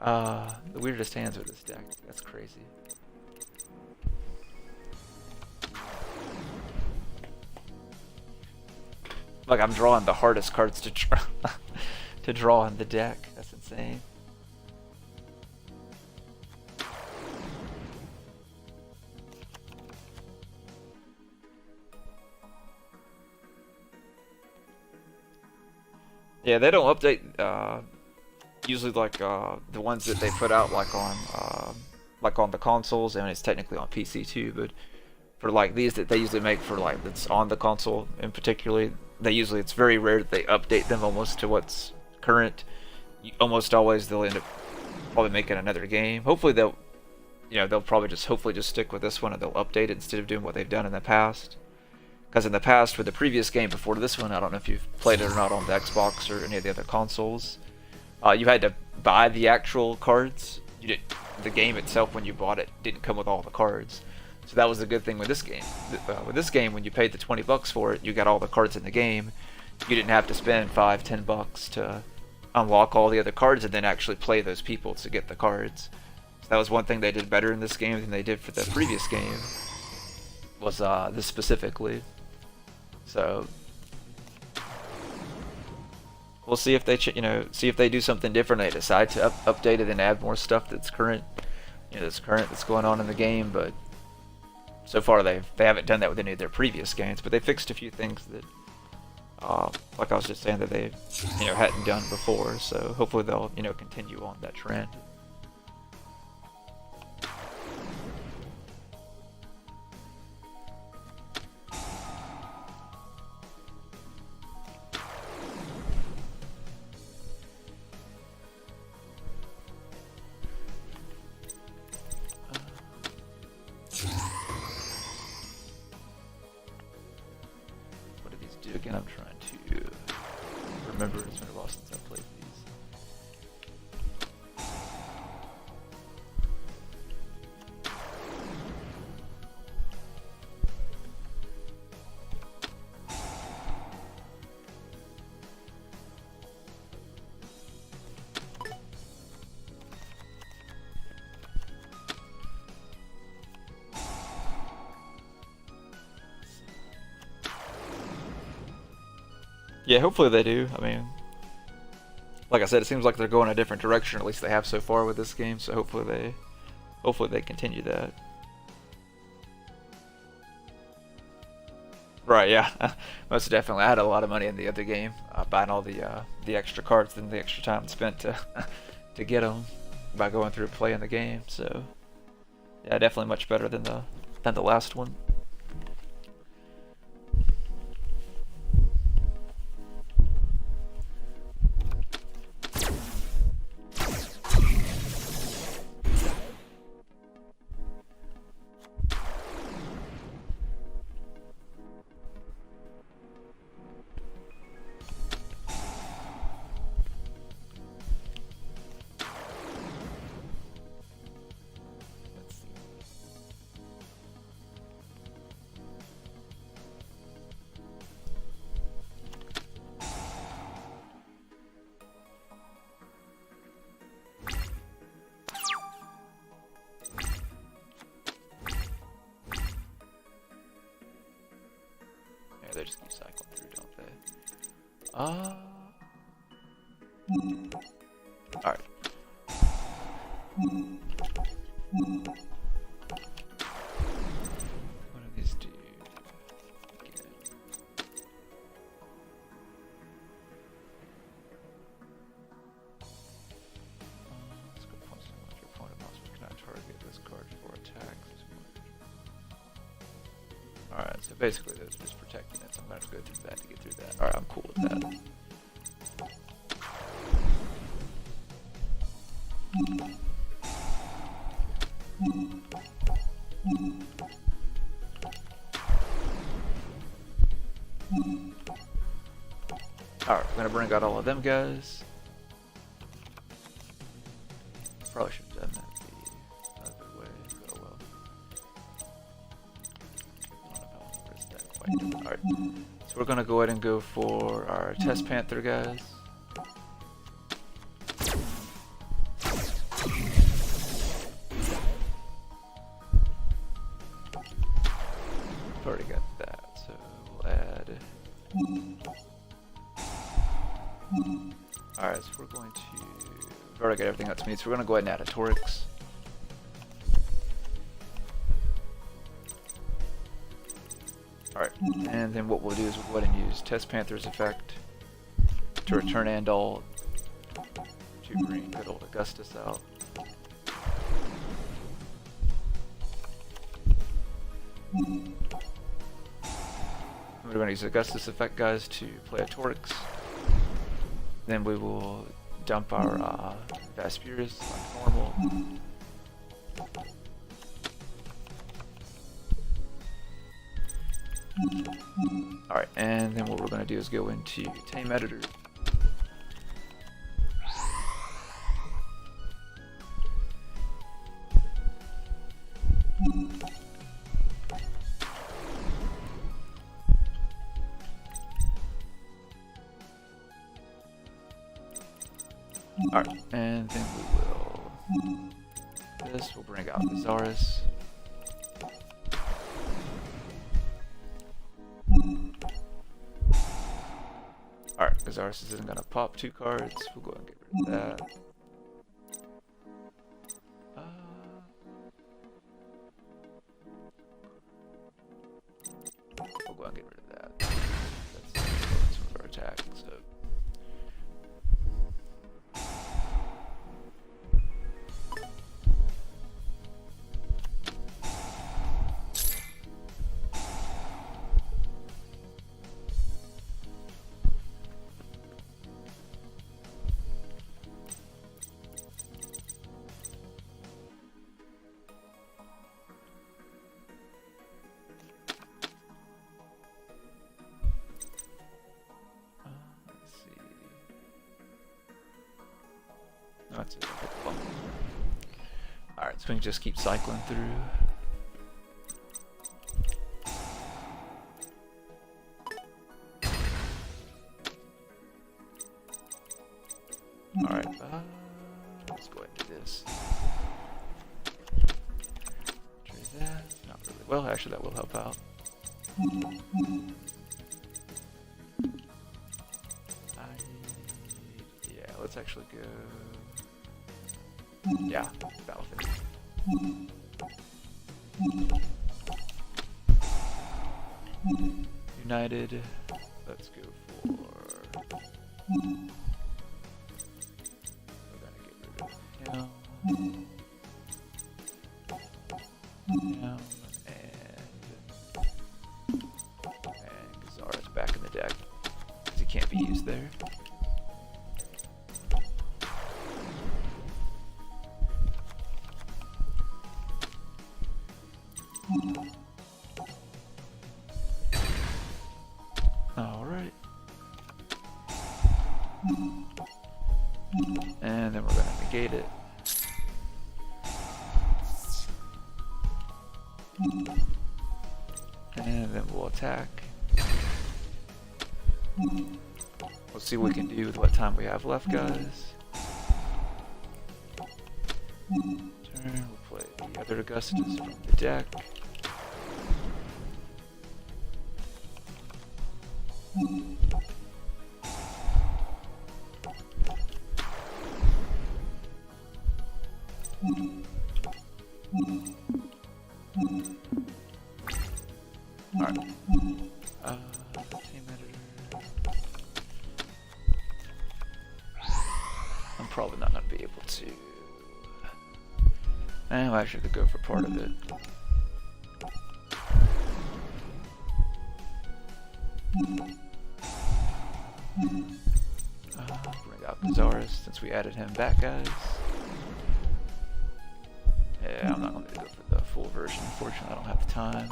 The weirdest hands with this deck. That's crazy. Like I'm drawing the hardest cards to draw to draw in the deck. That's insane. Yeah, they don't update usually like the ones that they put out like on the consoles. I mean, it's technically on PC too, but for like these that they usually make for like that's on the console in particularly, it's very rare that they update them almost to what's current. Almost always they'll end up probably making another game. Hopefully they'll probably just stick with this one and they'll update it instead of doing what they've done in the past. Because in the past, with the previous game before this one, I don't know if you've played it or not on the Xbox or any of the other consoles, you had to buy the actual cards. The game itself, when you bought it, didn't come with all the cards. So that was the good thing with this game. With this game, when you paid the $20 for it, you got all the cards in the game. You didn't have to spend $5-10 to unlock all the other cards and then actually play those people to get the cards. So that was one thing they did better in this game than they did for the previous game. Was this specifically. So we'll see if they do something different. They decide to update it and add more stuff that's current, that's going on in the game. But so far they haven't done that with any of their previous games. But they fixed a few things that, like I was just saying, that they hadn't done before. So hopefully they'll continue on that trend. Again, I'm trying to remember. It's been a while since I played these. Yeah, hopefully they do. I mean, like I said, it seems like they're going a different direction. At least they have so far with this game. So hopefully they continue that. Right? Yeah, most definitely. I had a lot of money in the other game, buying all the extra cards and the extra time spent to to get them by going through playing the game. So yeah, definitely much better than the last one. They just keep cycling through, don't they? Alright. What do these do? Again. Let's go punch someone. Your opponent must cannot target this card for attacks. Alright, so basically those are just protecting it, so I'm going to have to go through that to get through that. Alright, I'm cool with that. Alright, we're going to bring out all of them guys. Probably should have done that the other way, but oh well. I don't know if I want to risk that quite Alright, so we're gonna go ahead and go for our Test Panther guys. We've already got that, so we'll add. Alright, so we're going to. We've already got everything that's needed, so we're gonna go ahead and add a Torix. Alright, and then what we'll do is we'll go ahead and use Test Panther's effect to return Andal to bring good old Augustus out. We're going to use Augustus effect, guys, to play a Torix. Then we will dump our Vaspurus like normal. Alright, and then what we're going to do is go into Tame Editor. Alright, and then we will. This will bring out the Zaris. Alright, Zaris isn't gonna pop 2 cards. We'll go and get rid of that. We'll go and get rid of that. That's some of our attack, so. That's it. Alright, so we can just keep cycling through. Alright, let's go ahead and do this. Try that. Not really. Well, actually, that will help out. Yeah, let's actually go. Yeah, Battlefield. United. Let's go for. We're gonna get rid of him. Him and Gazara's back in the deck because he can't be used there. Alright. And then we're going to negate it. And then we'll attack. We'll see what we can do with what time we have left, guys. Turn, we'll play the other Augustus from the deck. Alright. Team editor. I'm probably not going to be able to. I actually could go for part of it. Bring out Zaris since we added him back, guys. Yeah, I'm not going to go for the full version. Unfortunately, I don't have the time.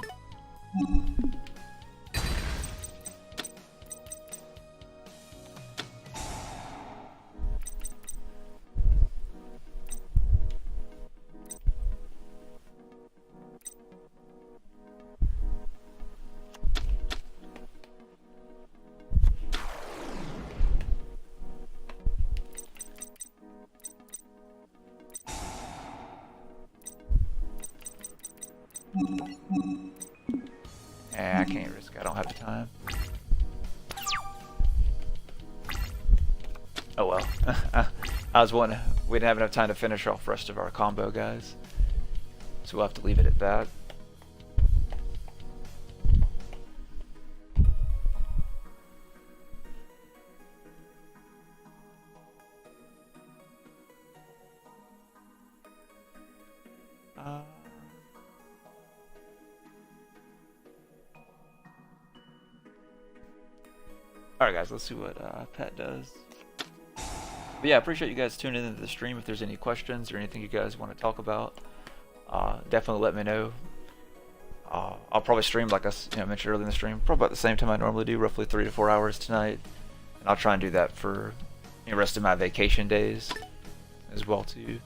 I can't risk. I don't have the time. Oh well. I was wondering, we didn't have enough time to finish off the rest of our combo, guys. So we'll have to leave it at that. Alright guys, let's see what Pet does. But yeah, I appreciate you guys tuning into the stream. If there's any questions or anything you guys want to talk about, definitely let me know. I'll probably stream, like I mentioned earlier in the stream, probably about the same time I normally do, roughly 3 to 4 hours tonight. And I'll try and do that for the rest of my vacation days as well too.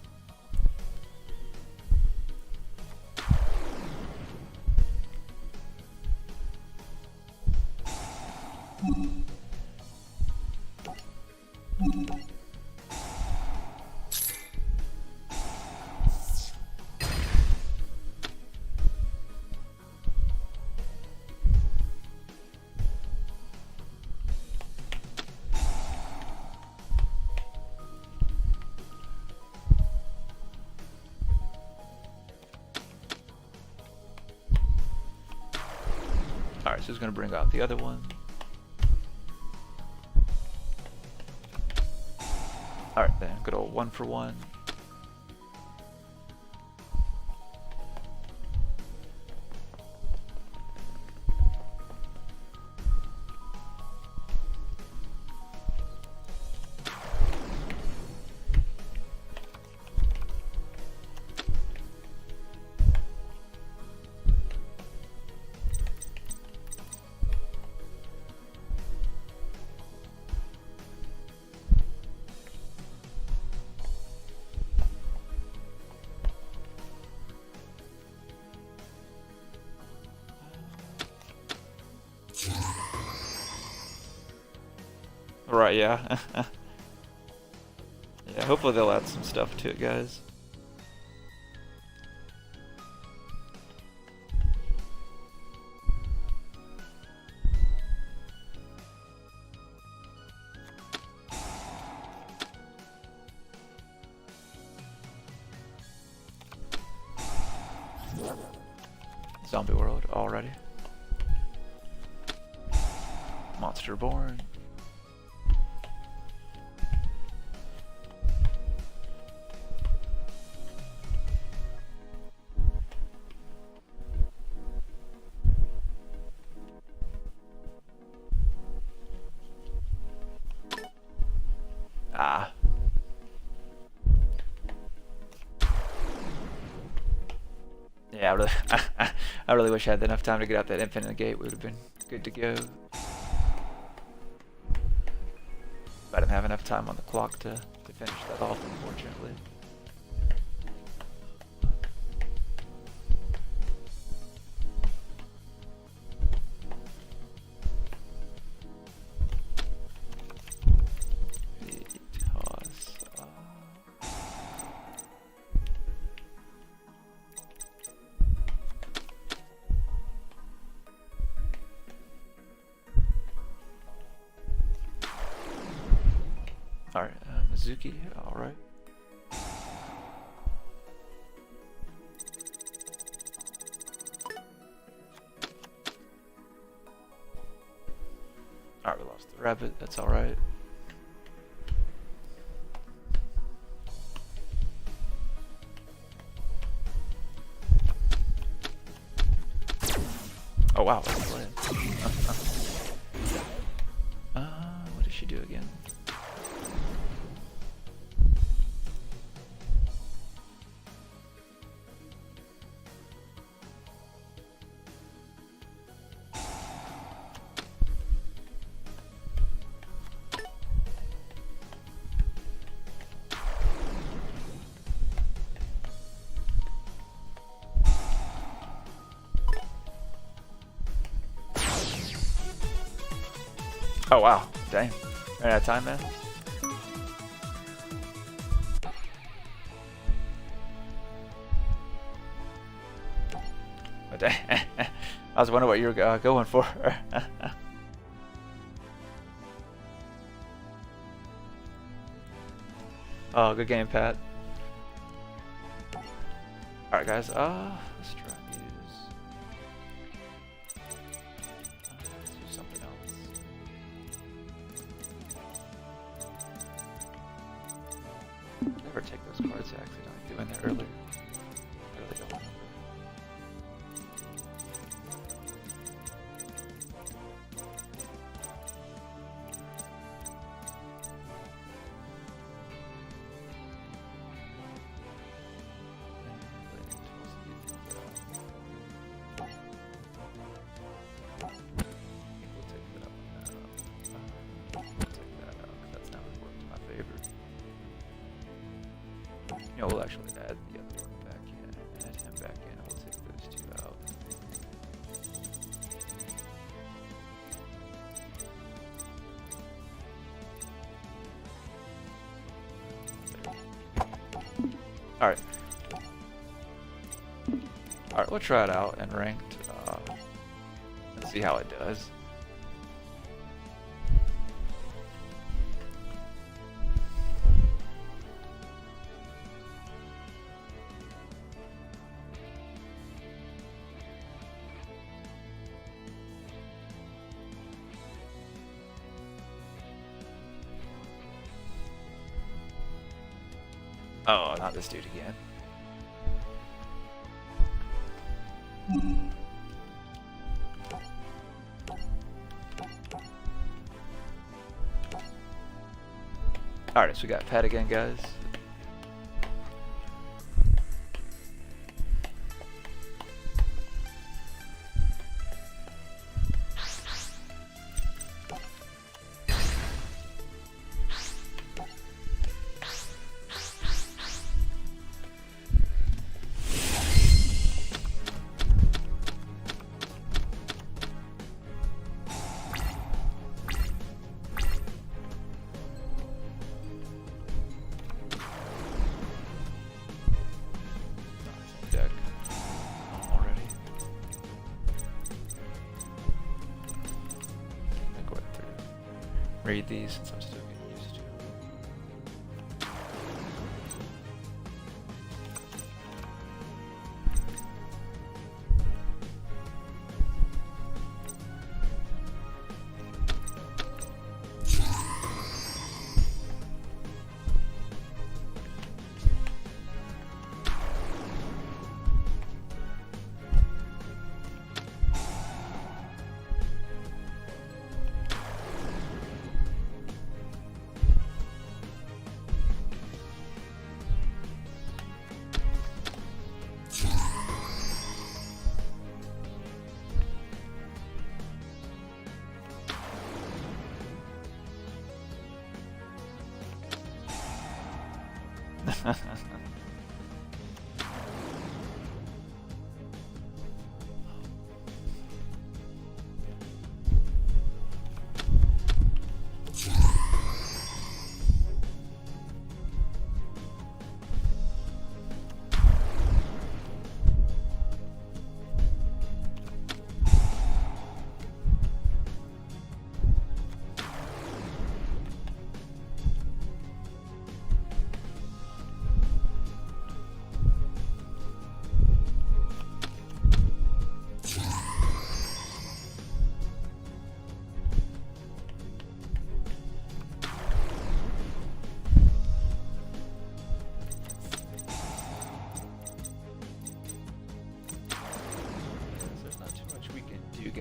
Alright, so it's going to bring out the other one. Alright then, good old 1 for 1. Right, yeah. Yeah, hopefully they'll add some stuff to it, guys. Zombie world already. Monster born. Ah. Yeah, I really wish I had enough time to get out that infinite gate. Would have been good to go. But I didn't have enough time on the clock to finish that off, unfortunately. Alright, Mizuki, alright. Alright, we lost the rabbit, that's alright. Oh wow, that's playing. What did she do again? Oh wow, dang. Ran out of time, man. I was wondering what you were going for. Oh, good game, Pat. Alright, guys, let's try and let's do something else. Never take those cards I accidentally do in there earlier. I really don't. You know, we'll actually add the other one back in, add him back in, and we'll take those two out. Alright. Alright, we'll try it out in ranked, and see how it does. Oh, not this dude again. Alright, so we got Pat again, guys. Deck already. I'm gonna go through read these since I'm still getting used to it.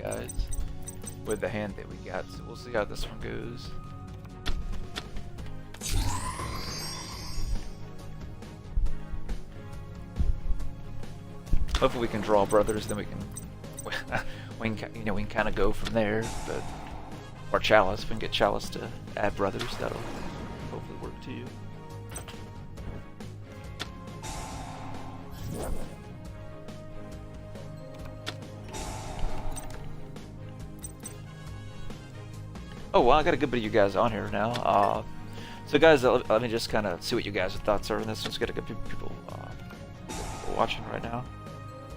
Guys, with the hand that we got, so we'll see how this one goes. Hopefully we can draw brothers, then we can we can kind of go from there. But or Chalice, if we can get Chalice to add brothers, that'll hopefully work too. Oh, well, I got a good bit of you guys on here now. So guys, let me just kind of see what you guys' thoughts are on this. Let's get a good people watching right now.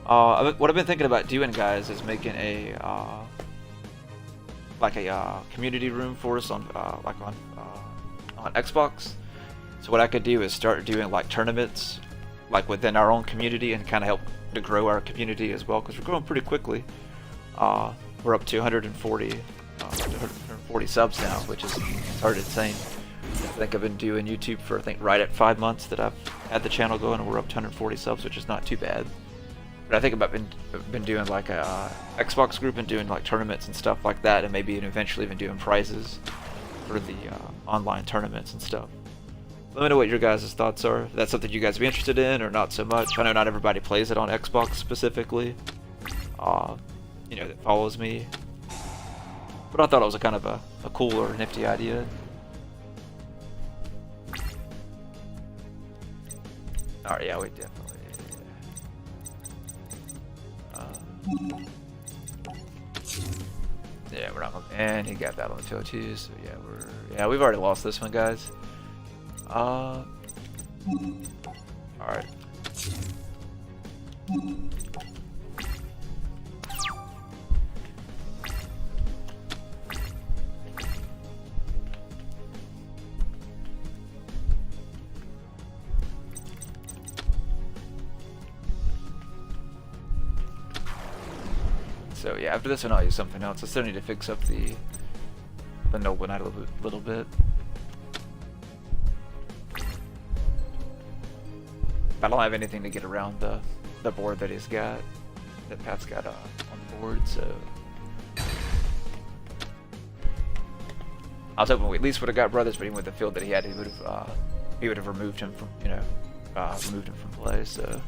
What I've been thinking about doing, guys, is making a like a community room for us on on Xbox. So what I could do is start doing like tournaments like within our own community and kind of help to grow our community as well, because we're growing pretty quickly. We're up to 140 subs now, which is hard to insane. I think I've been doing YouTube for right at 5 months that I've had the channel going, and we're up to 140 subs, which is not too bad. But I think I've been doing like a Xbox group and doing like tournaments and stuff like that, and maybe eventually even doing prizes for the online tournaments and stuff. Let me know what your guys' thoughts are. If that's something you guys would be interested in or not so much. I know not everybody plays it on Xbox specifically, you know, that follows me. But I thought it was a kind of a cool or nifty idea. Alright, yeah, we definitely... yeah, we're not gonna... And he got that on the 202, so yeah, we've already lost this one, guys. Alright. So yeah, after this one I'll use something else. I still need to fix up the noble knight a little bit. I don't have anything to get around the board that he's got, that Pat's got on the board, so I was hoping we at least would have got brothers, but even with the field that he had, he would have removed him from, you know, removed him from play. So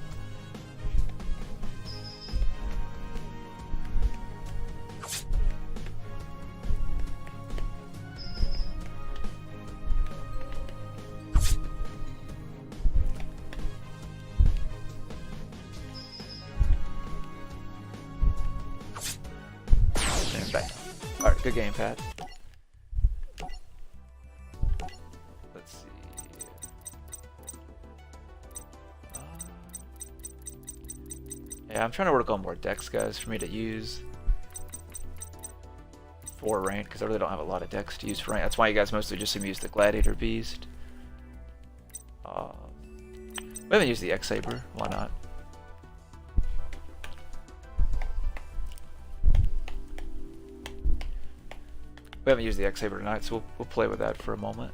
alright, good game, Pat. Let's see. Yeah, I'm trying to work on more decks, guys, for me to use for rank, because I really don't have a lot of decks to use for rank. That's why you guys mostly just see me use the Gladiator Beast. We haven't used the X-Saber. Why not? We haven't used the X-Saber tonight, so we'll play with that for a moment.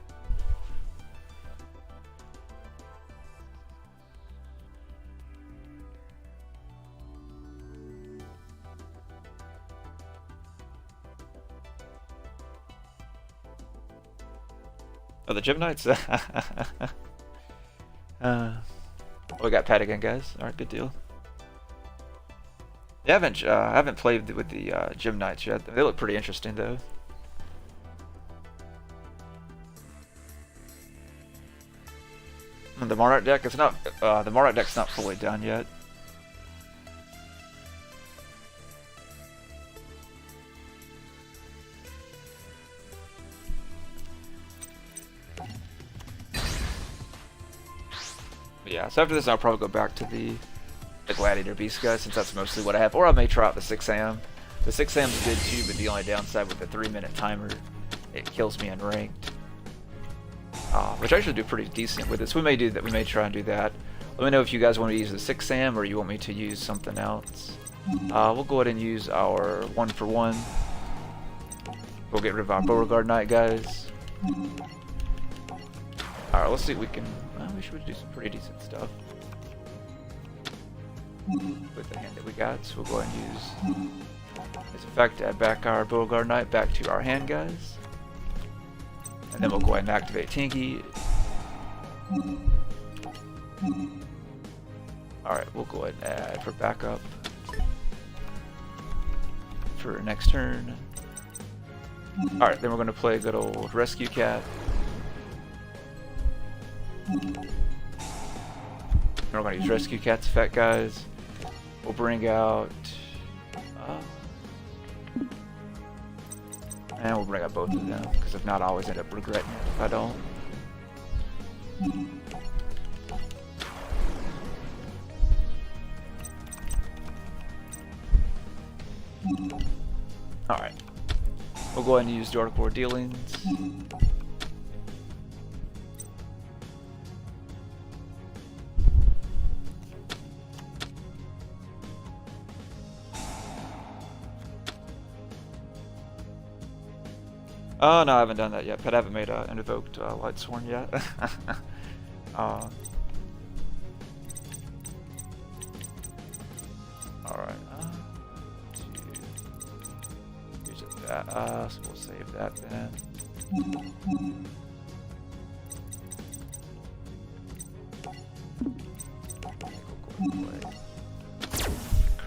Oh, the Gym Knights? We got Pat again, guys. Alright, good deal. Yeah, I haven't played with the Gym Knights yet. They look pretty interesting, though. The Monarch deck, it's not. The Monarch deck's not fully done yet. But yeah, so after this, I'll probably go back to the Gladiator Beast, guys, since that's mostly what I have. Or I may try out the 6 AM. The 6 AM's good too, but the only downside with the 3-minute timer, it kills me in ranked. Which I actually do pretty decent with this. We may do that. We may try and do that. Let me know if you guys want to use the 6 AM or you want me to use something else. We'll go ahead and use our 1-for-1. We'll get rid of our Beauregard Knight, guys. Alright, let's see if we can... we should do some pretty decent stuff with the hand that we got. So we'll go ahead and use this effect to add back our Beauregard Knight back to our hand, guys. And then we'll go ahead and activate Tinky. Alright, we'll go ahead and add for backup for next turn. Alright, then we're going to play a good old Rescue Cat. And we're going to use Rescue Cat's effect, guys. We'll bring out... and we'll bring up both of them, because if not, I always end up regretting it if I don't. Alright. We'll go ahead and use Dark War Dealings. Oh no, I haven't done that yet, but I haven't made an invoked Lightsworn yet. Alright, use that, so we'll save that then.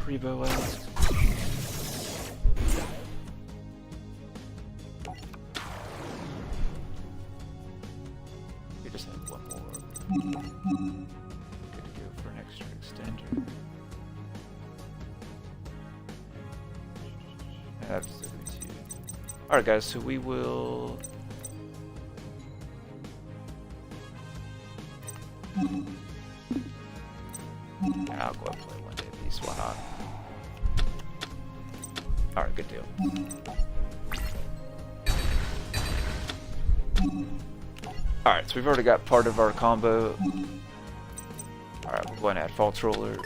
Kribo out. We just have one more. Good to go for an extra extender. Absolutely. Alright guys, so we will I'll go and play one day of these, why not? Alright, good deal. Alright, so we've already got part of our combo. Alright, we'll go and add False Roller.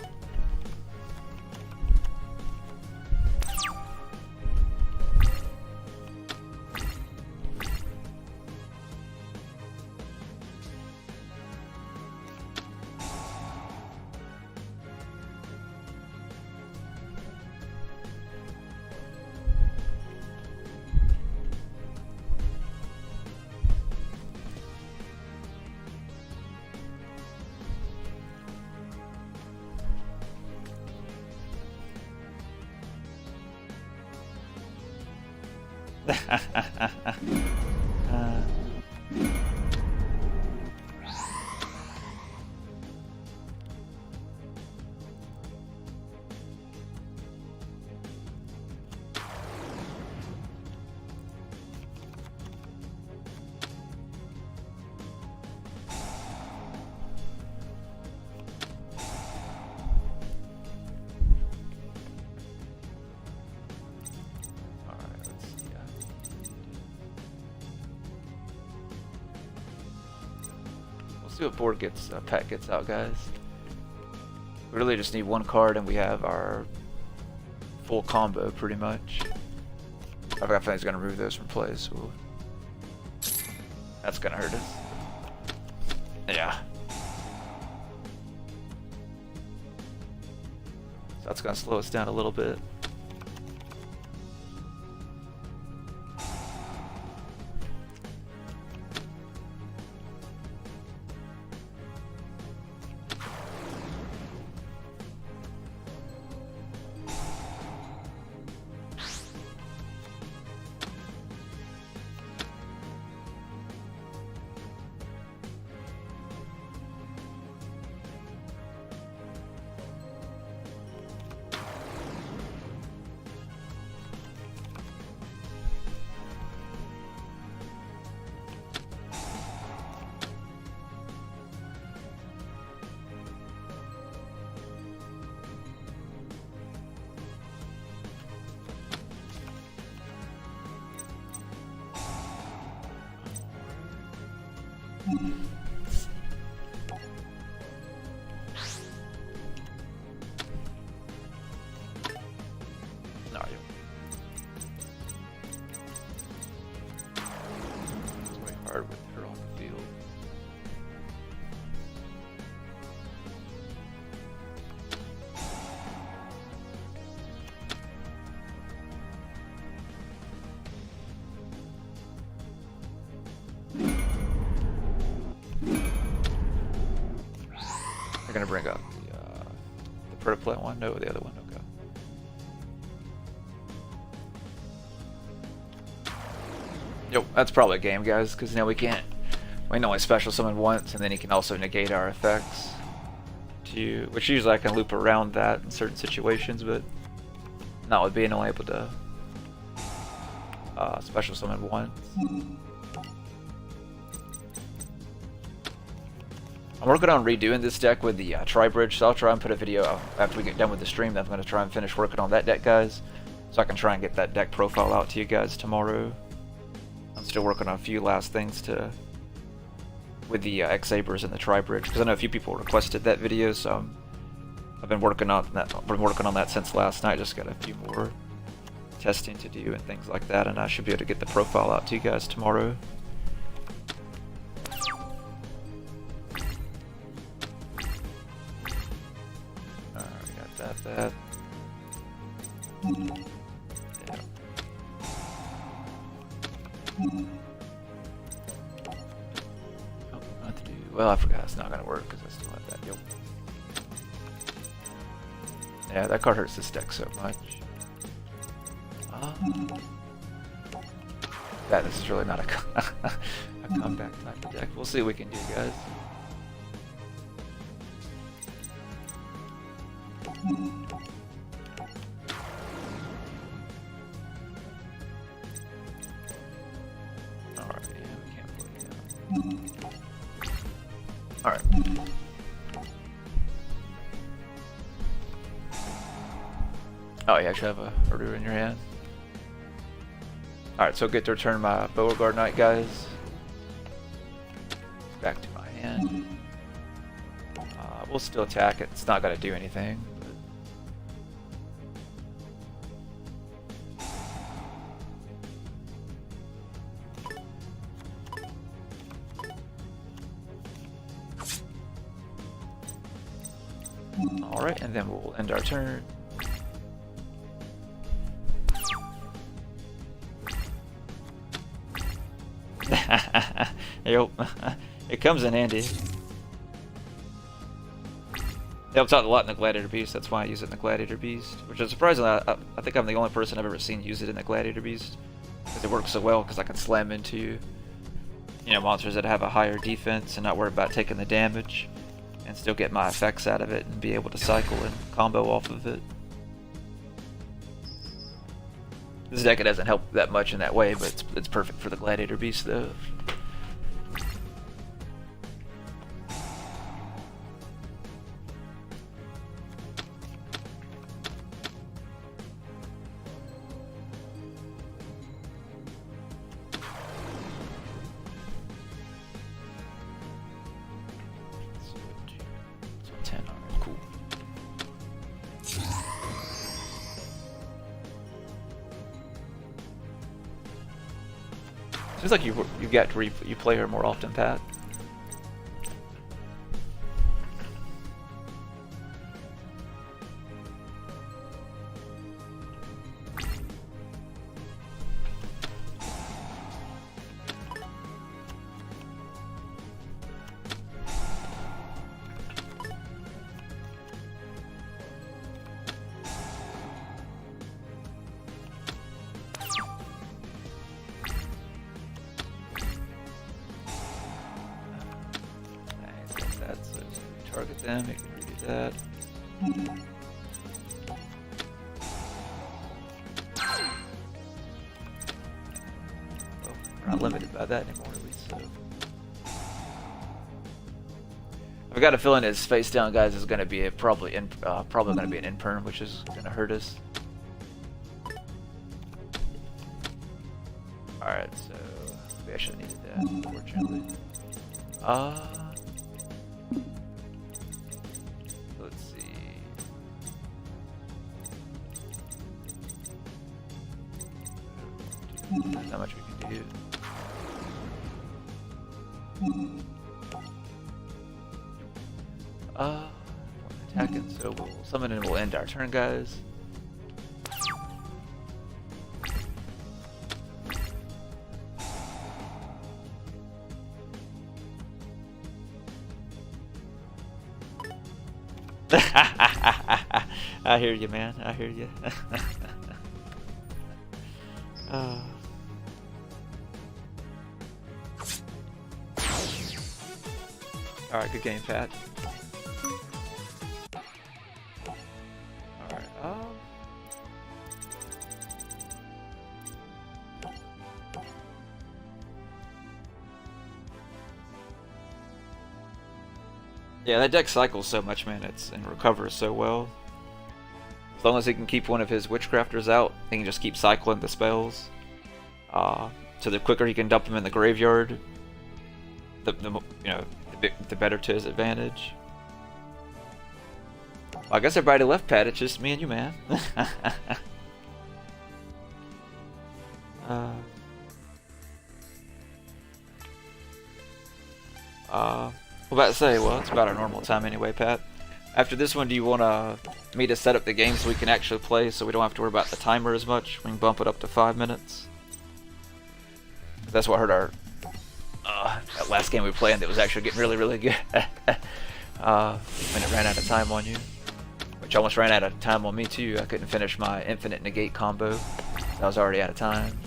See what board gets pet gets out, guys. We really just need one card and we have our full combo pretty much. I've got a feeling he's gonna remove those from play, so that's gonna hurt us. Yeah. So that's gonna slow us down a little bit. With her on the field. We're gonna bring up the Protoplant one. No, the other one. Okay. Yo, that's probably a game, guys, because now we can only special summon once, and then he can also negate our effects. Which usually I can loop around that in certain situations, but not with being only able to special summon once. I'm working on redoing this deck with the Tri-Bridge, so I'll try and put a video out after we get done with the stream. Then I'm going to try and finish working on that deck, guys. so I can try and get that deck profile out to you guys tomorrow. I'm still working on a few last things with the X-Sabers and the Tri-Bridge, because I know a few people requested that video, so I've been working on that since last night. Just got a few more testing to do and things like that, and I should be able to get the profile out to you guys tomorrow. Alright, got that. Yeah. Oh, not to do. Well, I forgot it's not gonna work because I still have that. Yep. Yeah, that card hurts this deck so much. This is really not a comeback type of deck. We'll see what we can do, guys. Alright, yeah, we can't play it. Alright. Oh, you actually have a Uru in your hand? Alright, so get to return my Beauregard Knight, guys. Back to my hand. We'll still attack it. It's not going to do anything. Alright, and then we'll end our turn. Yep. It comes in handy. It helps out a lot in the Gladiator Beast, that's why I use it in the Gladiator Beast. Which is surprisingly, I think I'm the only person I've ever seen use it in the Gladiator Beast. Because it works so well, because I can slam into, monsters that have a higher defense and not worry about taking the damage. And still get my effects out of it and be able to cycle and combo off of it. This deck, it doesn't help that much in that way, but it's perfect for the Gladiator Beast though. So 10 armor, cool. Seems like you play her more often, Pat. Target them, you can redo that. Well, we're not limited by that anymore, at least, so. I've got a feeling his face down, guys, is going to be probably going to be an imperm, which is going to hurt us. Alright, so maybe I should have needed that, unfortunately. Let's see. There's not much we can do. Attacking, so we'll summon and we'll end our turn, guys. I hear you, man. I hear you. Alright, good game, Pat. Alright, yeah, that deck cycles so much, man. And recovers so well. As long as he can keep one of his witchcrafters out, he can just keep cycling the spells. So the quicker he can dump them in the graveyard, the better to his advantage. Well, I guess everybody left, Pat. It's just me and you, man. What about to say? Well, it's about our normal time anyway, Pat. After this one, do you want me to set up the game so we can actually play, so we don't have to worry about the timer as much? We can bump it up to 5 minutes. That's what hurt our that last game we played, and it was actually getting really, really good. When it ran out of time on you, which almost ran out of time on me too. I couldn't finish my infinite negate combo, so I was already out of time.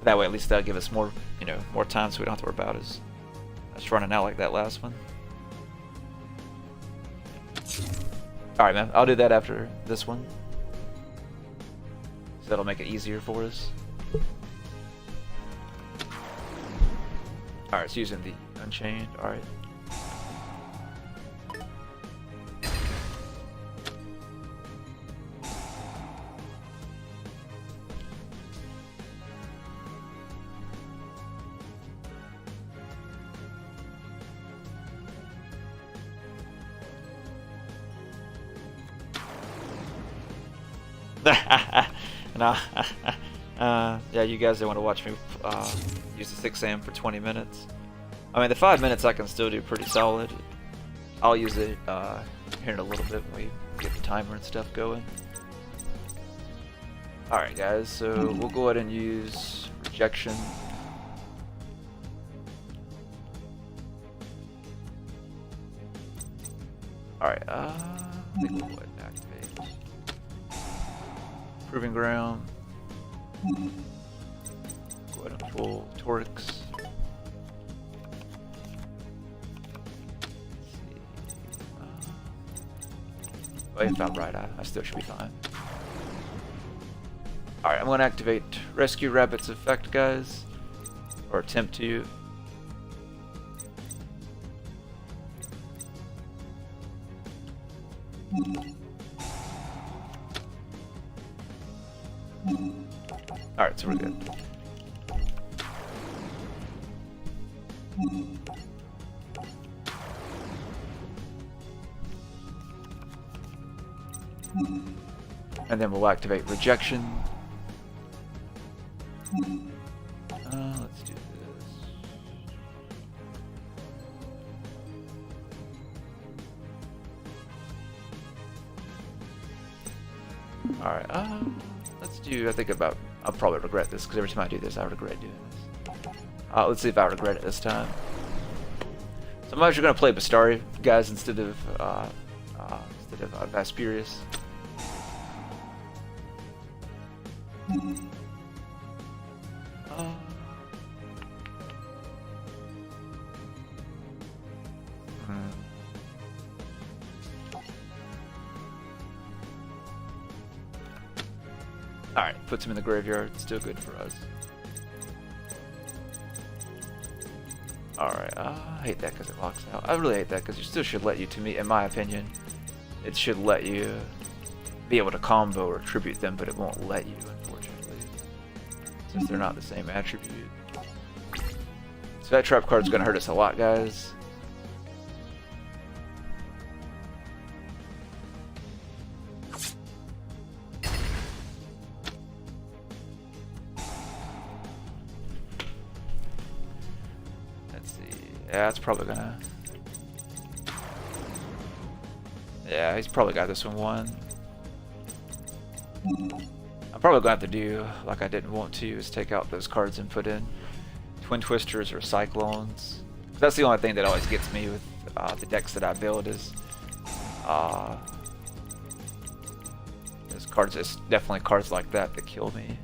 That way, at least that'll give us more, more time, so we don't have to worry about us running out like that last one. All right, man. I'll do that after this one, so that'll make it easier for us. All right, so using the Unchained. All right. No, yeah, you guys don't want to watch me use the 6 AM for 20 minutes. I mean, the 5 minutes I can still do pretty solid. I'll use it here in a little bit when we get the timer and stuff going. Alright guys, so we'll go ahead and use Rejection. Alright, I think we'll go ahead and activate Proving Ground. Go ahead and control Torix. If I'm right, I still should be fine. Alright, I'm going to activate Rescue Rabbit's effect, guys. Or attempt to. Alright, so we're good. And then we'll activate Rejection. Let's do this. Alright, let's do, I think about, I'll probably regret this, because every time I do this, I regret doing this. Let's see if I regret it this time. So I'm actually going to play Bastari, guys, instead of Vaspirius. Alright, puts him in the graveyard. Still good for us. Alright, I hate that because it locks out. I really hate that because it still should let you, to me, in my opinion, it should let you be able to combo or tribute them, but it won't let you, unfortunately, since they're not the same attribute. So that trap card's going to hurt us a lot, guys. Let's see. Yeah, it's probably gonna. Yeah, he's probably got this one won. I'm probably gonna have to do like I didn't want to, is take out those cards and put in Twin Twisters or Cyclones. That's the only thing that always gets me with the decks that I build is those cards. It's definitely cards like that that kill me.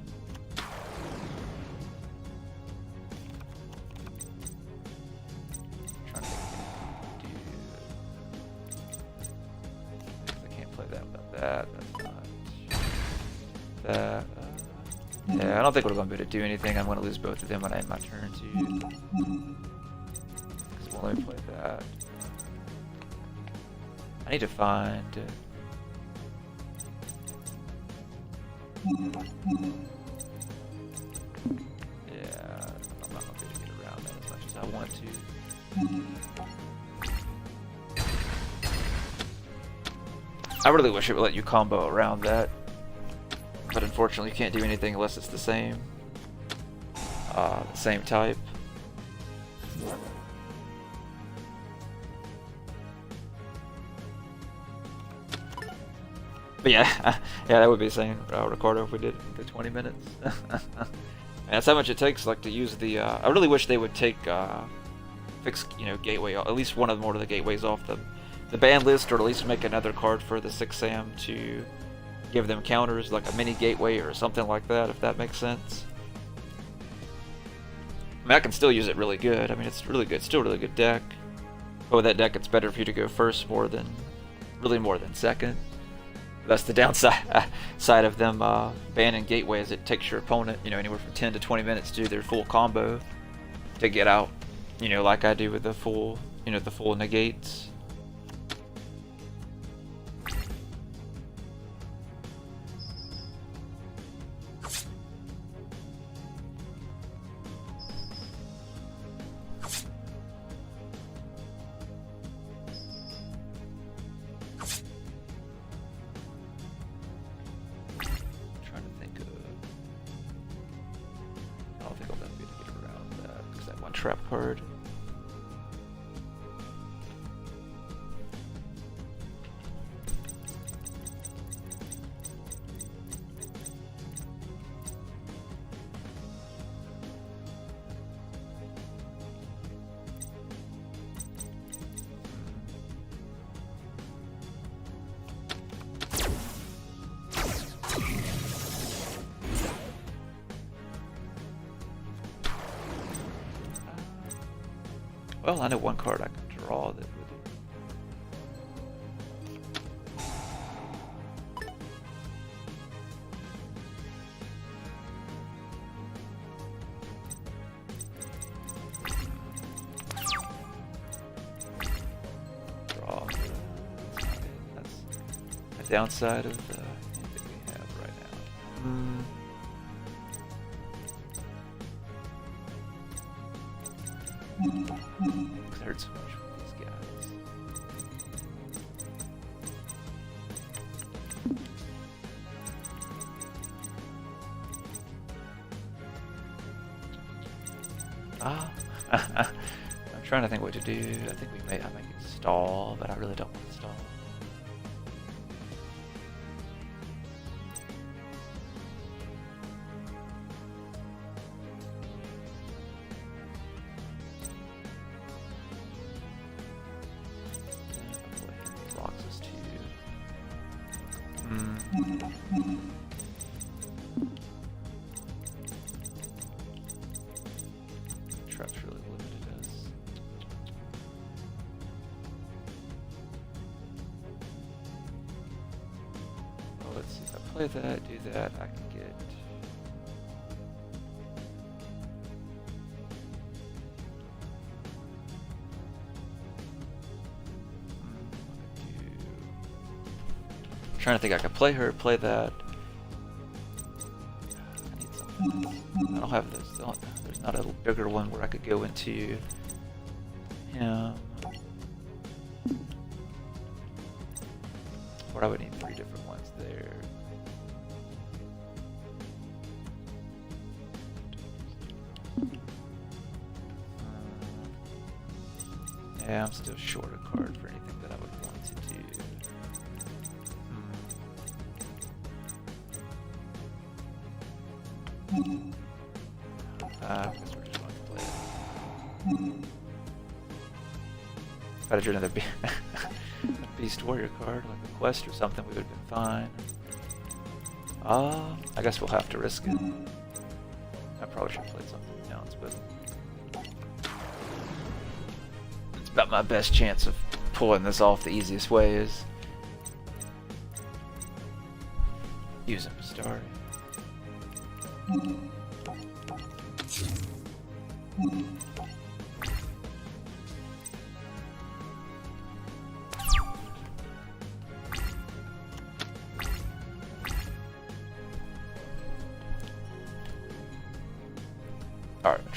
Yeah, I don't think we're going to be able to do anything. I'm going to lose both of them when I end my turn too. So we'll only play that. I need to find... yeah, I'm not going to be able to get around that as much as I want to. I really wish it would let you combo around that, but unfortunately you can't do anything unless it's the same type. But yeah, yeah, that would be insane, Ricardo, if we did the 20 minutes. And that's how much it takes, like, to use the. I really wish they would take fix, Gateway, at least one of more of the gateways off the ban list, or at least make another card for the 6 Sam to give them counters, like a mini gateway or something like that, if that makes sense. I mean, I can still use it really good. I mean, it's really good, still a really good deck. But with that deck, it's better for you to go first more than second. That's the downside side of them banning Gateway, is it takes your opponent, anywhere from 10 to 20 minutes to do their full combo to get out, like I do with the full, the full negates. Trap card. Well, I know one card I can draw that would... draw. That's the downside of the hand that we have right now. It hurts so much for these guys. I'm trying to think what to do. I think I might stall, but I really don't want to stall. Trap's really limited us. Well, let's see, if I play that, do that, I can get... I'm trying to think, I could play her, play that. I need something. I don't have this. There's not a bigger one where I could go into him. Or I would need 3 different ones there. Yeah, I'm still short a card for anything that I would want to do. I guess we're just going to play it. If I had drew another Beast Warrior card, like a quest or something, we would have been fine. I guess we'll have to risk it. I probably should have played something else, but it's about my best chance of pulling this off. The easiest way is using Mistari.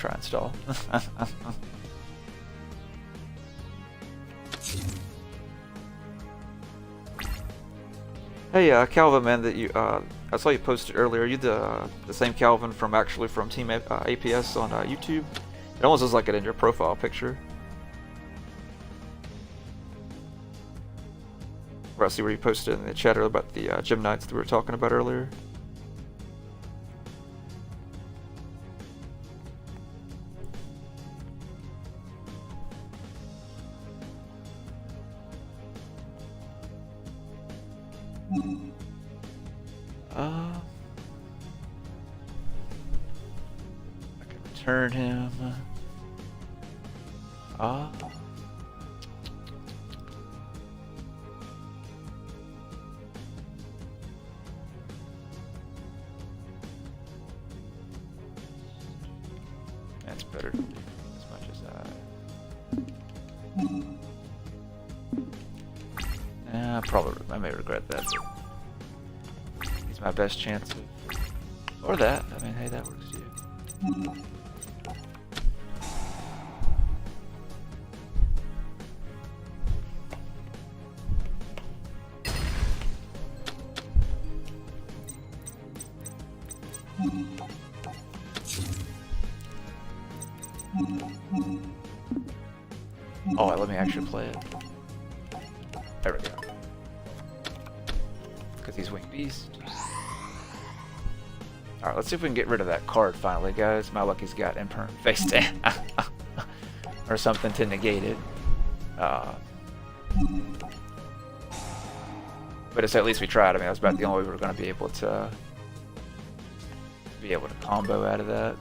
try and stall. Hey, Calvin, man, that you I saw you posted earlier. Are you the same Calvin from Team APS on YouTube? It almost looks like it in your profile picture. I see where you posted in the chat earlier about the gym nights that we were talking about earlier. I can return him. That's better to do as much as I may regret that, but he's my best chance of, or that. I mean, hey, that works too. Oh, let me actually play it. There we go. Because he's Winged Beast. Alright, let's see if we can get rid of that card finally, guys. My lucky's got Impermanent Face Down. Or something to negate it. But it's at least we tried. I mean, that's about the only way we were going to be able to combo out of that.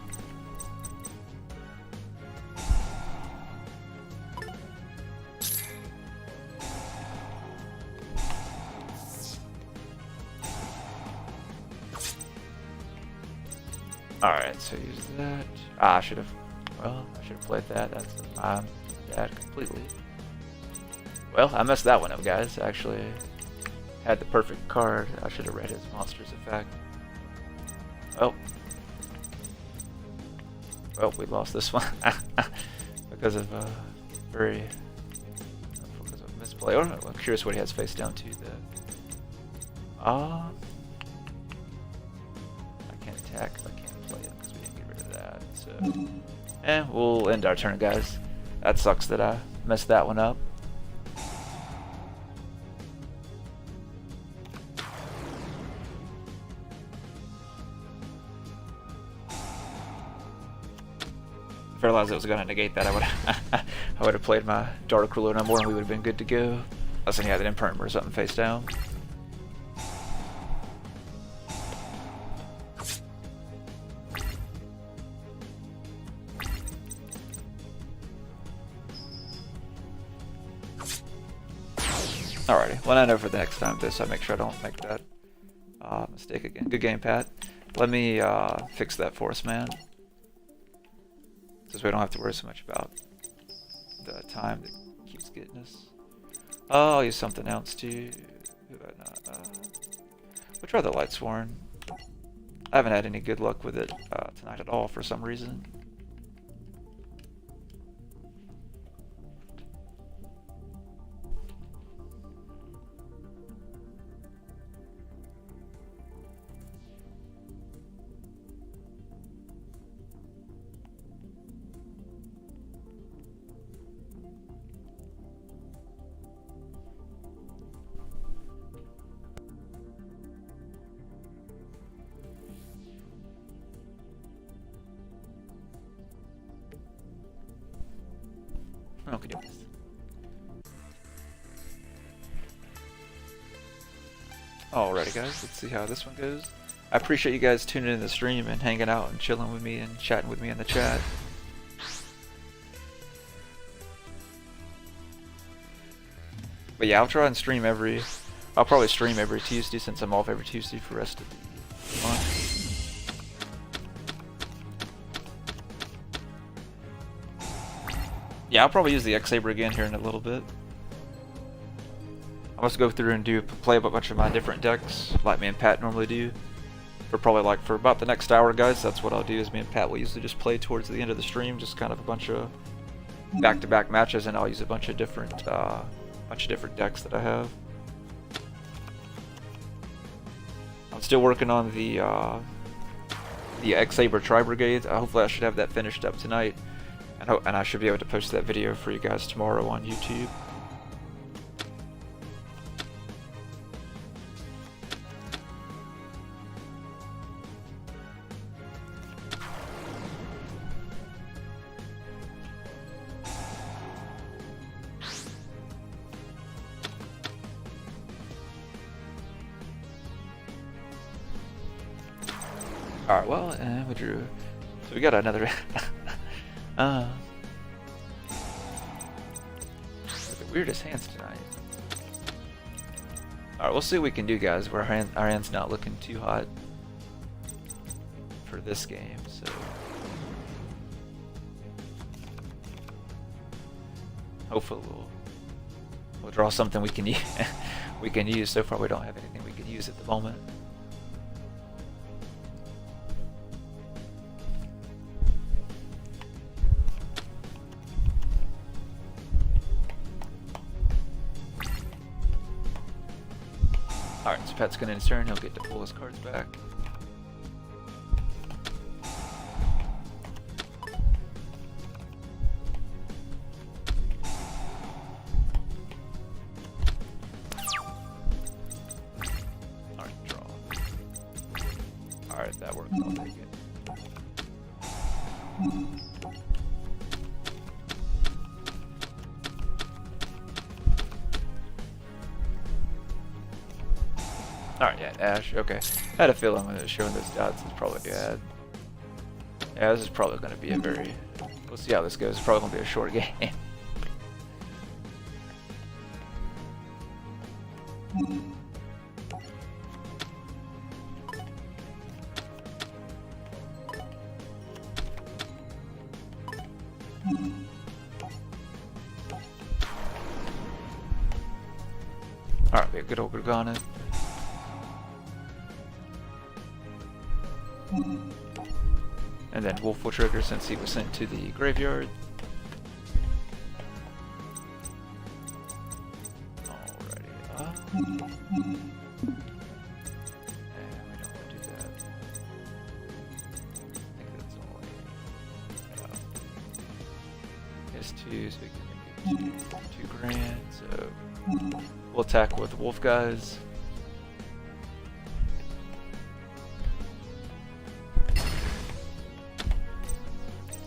Alright, so use that. I should have played that. That's my bad completely. Well, I messed that one up, guys. I actually had the perfect card. I should have read his monster's effect. Oh. Well, we lost this one because of misplay. Or I'm curious what he has face down to. I can't attack if I can't play it because we didn't get rid of that. So, we'll end our turn, guys. That sucks that I messed that one up. If I realized it was going to negate that, I would have played my Dark Ruler no more and we would have been good to go. Unless I had an Impermanent or something face down. Alrighty, well I know for the next time this, I make sure I don't make that mistake again. Good game, Pat. Let me fix that for us, man. So we don't have to worry so much about the time that keeps getting us. Oh, I'll use something else too. We'll try the Lightsworn. I haven't had any good luck with it tonight at all for some reason. Okay, alrighty guys, let's see how this one goes. I appreciate you guys tuning in the stream and hanging out and chilling with me and chatting with me in the chat. But yeah, I'll try and stream I'll probably stream every Tuesday since I'm off every Tuesday for the rest of the month. Yeah, I'll probably use the X-Saber again here in a little bit. I must go through and play a bunch of my different decks, like me and Pat normally do. for probably like for about the next hour, guys. That's what I'll do. Is me and Pat will usually just play towards the end of the stream, just kind of a bunch of back-to-back matches, and I'll use a bunch of different decks that I have. I'm still working on the X-Saber Tri-Brigade. Hopefully I should have that finished up tonight, and I should be able to post that video for you guys tomorrow on YouTube. Alright, well, we drew. So we got another. The weirdest hands tonight. Alright, we'll see what we can do, guys. Our hand's not looking too hot for this game, so. Hopefully we'll draw something we can use. We can use. So far, we don't have anything we can use at the moment. Alright, so Pat's gonna end his turn, he'll get to pull his cards back. Alright, draw. Alright, that works, I'll take it. Alright, yeah, Ash, okay. I had a feeling when it was showing those dots, it's probably bad. Yeah, this is probably going to be a very... We'll see how this goes. It's probably going to be a short game. Alright, we have good old Gargano. And then Wolf will trigger since he was sent to the graveyard. Alrighty. And we don't want to do that. I think that's only. It's 2, so we can make it 2 grand. So we'll attack with Wolf guys.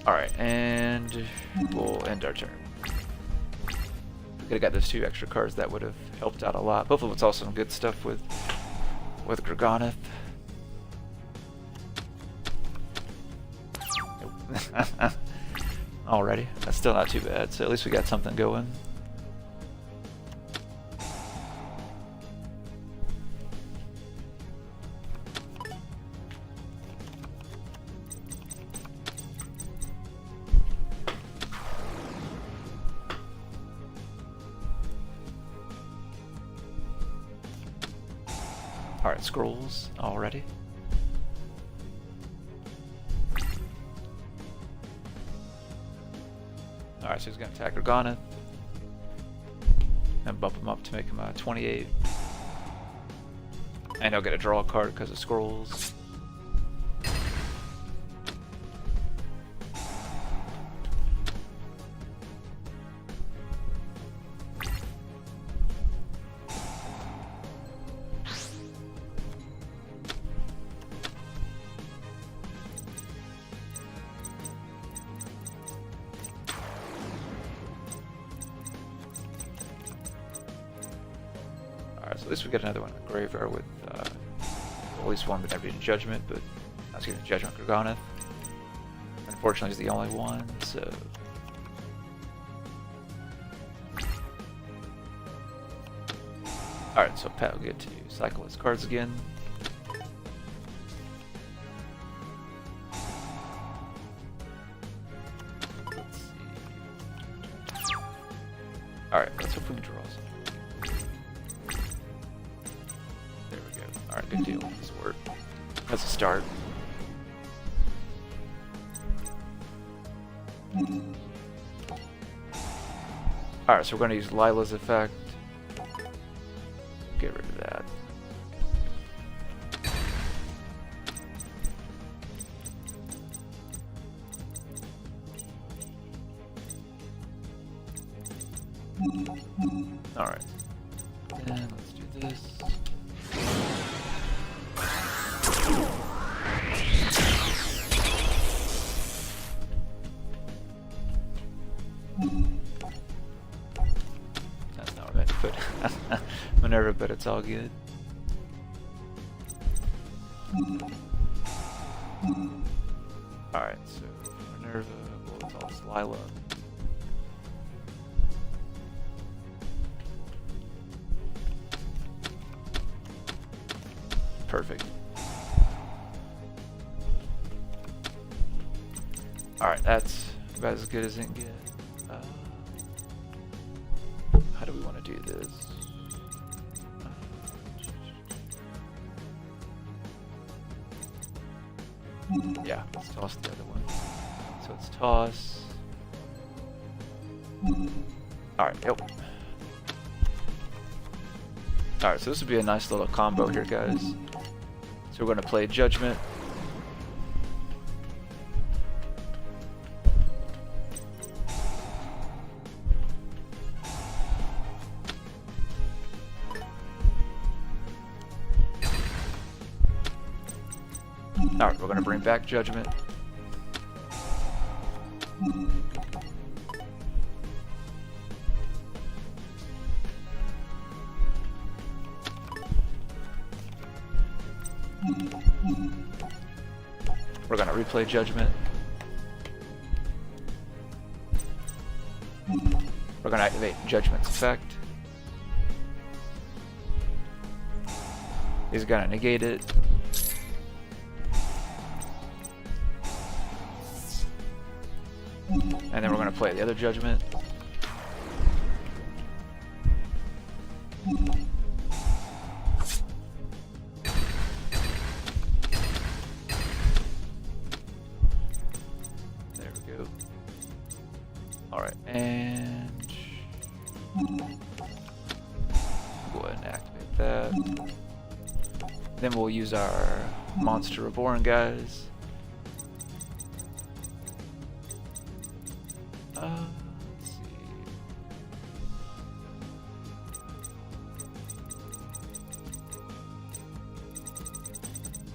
Alright, and we'll end our turn. If we could have got those 2 extra cards, that would have helped out a lot. Hopefully it's also some good stuff with Garganoth. Nope. Alrighty, that's still not too bad, so at least we got something going. Alright, scrolls already. Alright, so he's going to attack Garganoth and bump him up to make him a 28. And he'll get a draw card because of scrolls. Alright, so at least we get another one in the graveyard with at least one with every Judgment, but I was getting Judgment Garganoth. Unfortunately, he's the only one, so. Alright, so Pat will get to cycle his cards again. Let's see. Alright, let's hope we can draw something. There we go. Alright, good deal. This worked. That's a start. Alright, so we're going to use Lila's effect. Get rid of that. Alright. And let's do this. That's not what I meant to put. Minerva, but it's all good. Alright, so Minerva, we'll toss Lila. Perfect. Alright, that's about as good as it can get. How do we want to do this? Yeah, let's toss the other one. So it's toss. Alright, yep. Alright, so this would be a nice little combo here, guys. So we're going to play Judgment. Alright, we're going to bring back Judgment. We're going to replay Judgment. We're going to activate Judgment's effect. He's going to negate it. And then we're going to play the other Judgment. There we go. Alright, and go ahead and activate that. Then we'll use our Monster Reborn, guys. Let's see.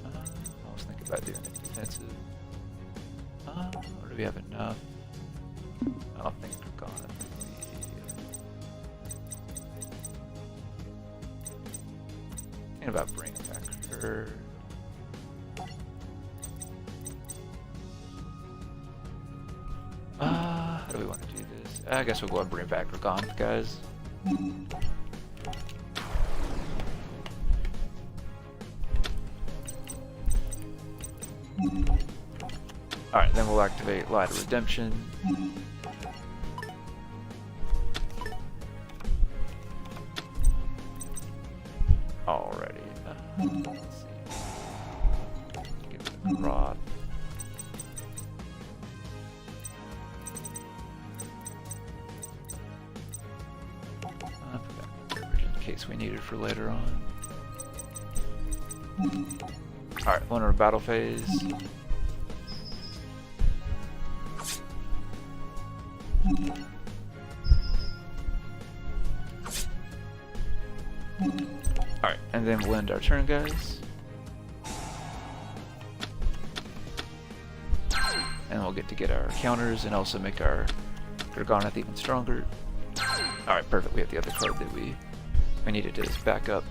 I was thinking about doing it defensive. Or do we have enough? I don't think we're gonna be. Thinking about bringing back her. How do we want to do this? I guess we'll go ahead and bring back Ragon, guys. Alright, then we'll activate Light of Redemption. Alrighty. Let's see. Give it a Roth. In case we need it for later on. Alright, one more battle phase. Alright, and then we'll end our turn, guys. And we'll get our counters and also make our Garganoth even stronger. Alright, perfect. We have the other card that we needed to back up.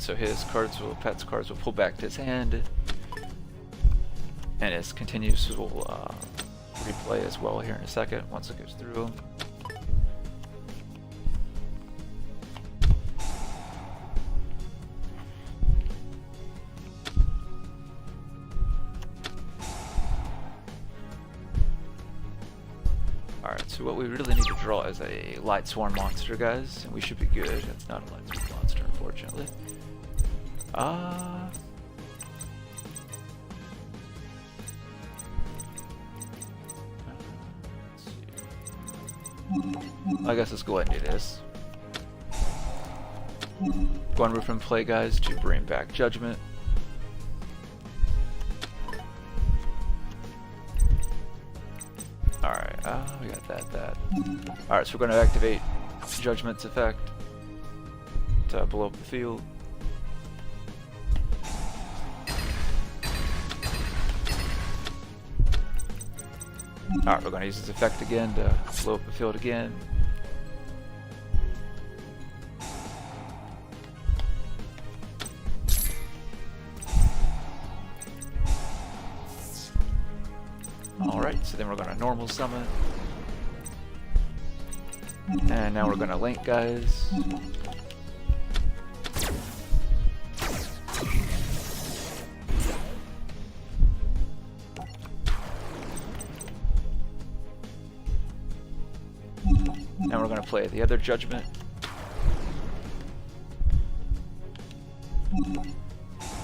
so his cards will, Pat's cards will pull back to his hand, and his continues will replay as well here in a second once it goes through. Alright, so what we really need to draw is a Light Sworn monster, guys, and we should be good. It's not a Light Sworn monster, unfortunately. I guess let's go ahead and do this. Go on Roof and play, guys, to bring back Judgment. Alright, we got that. Alright, so we're going to activate Judgment's effect to blow up the field. Alright, we're going to use this effect again to blow up the field again. Alright, so then we're going to normal summon. And now we're going to link, guys. Now we're going to play the other Judgment.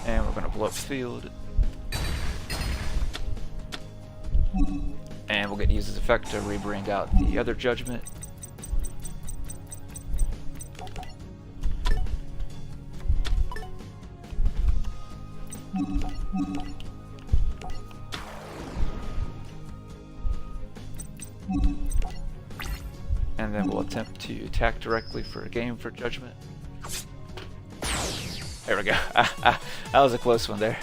And we're going to blow up the field. And we'll get to use this effect to re-bring out the other Judgment. And then we'll attempt to attack directly for a game for Judgment. There we go. That was a close one there.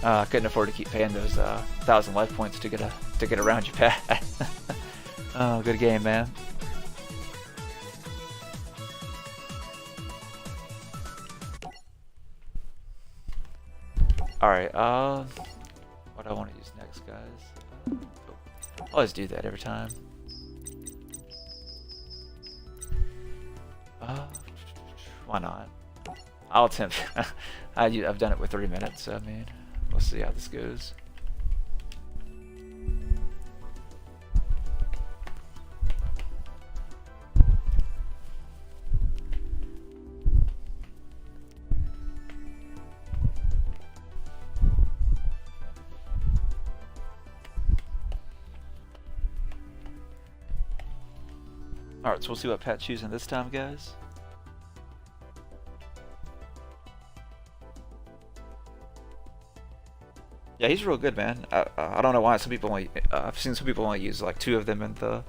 Couldn't afford to keep paying those 1,000 life points to get around you, Pat. Oh, good game, man. Alright, what do I want to use next, guys? I always do that every time. Why not? I'll attempt. I've done it with 3 minutes, so I mean, we'll see how this goes. Alright, so we'll see what Pat's choosing this time, guys. Yeah, he's real good, man. I don't know why some people only I've seen some people only use like 2 of them in the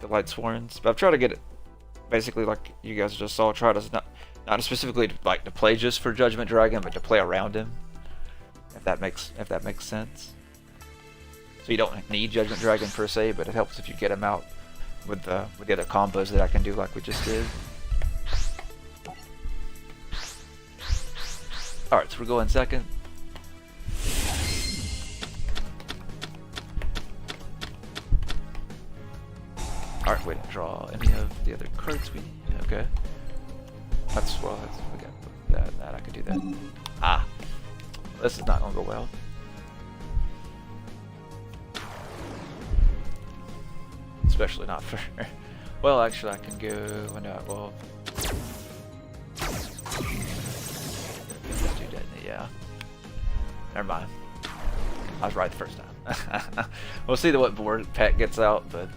Light Sworns, but I've tried to get it basically like you guys just saw. Try to not specifically like to play just for Judgment Dragon, but to play around him. If that makes sense. So you don't need Judgment Dragon per se, but it helps if you get him out with the other combos that I can do like we just did. Alright, so we're going second. Alright, we didn't draw any of the other cards we need. Okay. We got that. I could do that. Ah. This is not gonna go well. Especially not for... Well, actually I can go... well... Yeah. Never mind. I was right the first time. We'll see what board Pat gets out, but...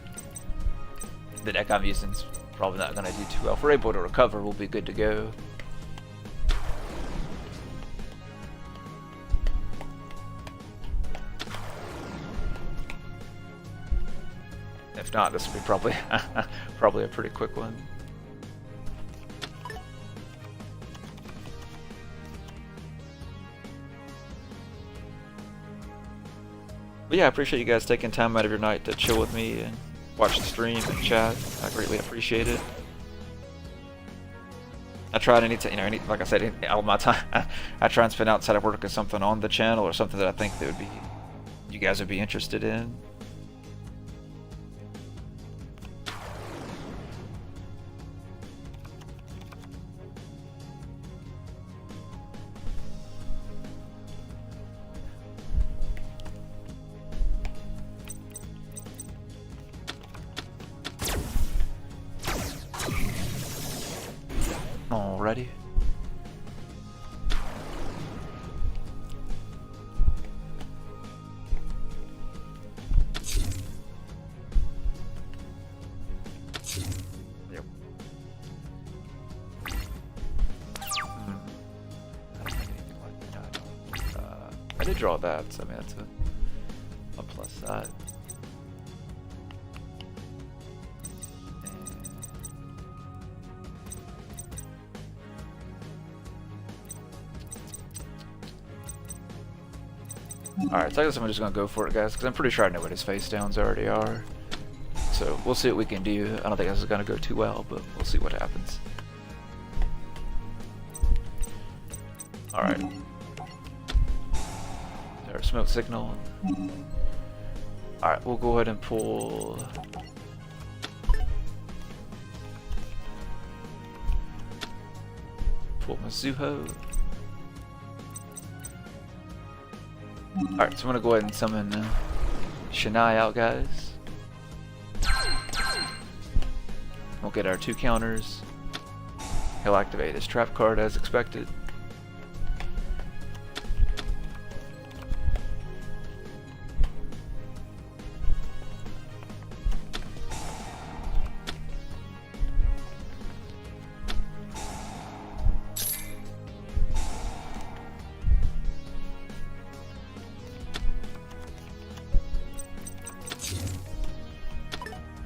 the deck I'm using is probably not going to do too well. If we're able to recover, we'll be good to go. If not, this will be probably probably a pretty quick one. But yeah, I appreciate you guys taking time out of your night to chill with me and watch the stream and chat. I greatly appreciate it. I try to like I said, all my time, I try and spend outside of work on something on the channel or something that I think that you guys would be interested in. Alrighty. Yep. I did draw that, so I mean that's a plus side. Alright, so I guess I'm just gonna go for it, guys, because I'm pretty sure I know what his face downs already are. So we'll see what we can do. I don't think this is gonna go too well, but we'll see what happens. Alright. There's our smoke signal. Alright, we'll go ahead and pull... my Yugioh. Alright, so I'm gonna go ahead and summon Shinai out, guys. We'll get our 2 counters. He'll activate his trap card as expected.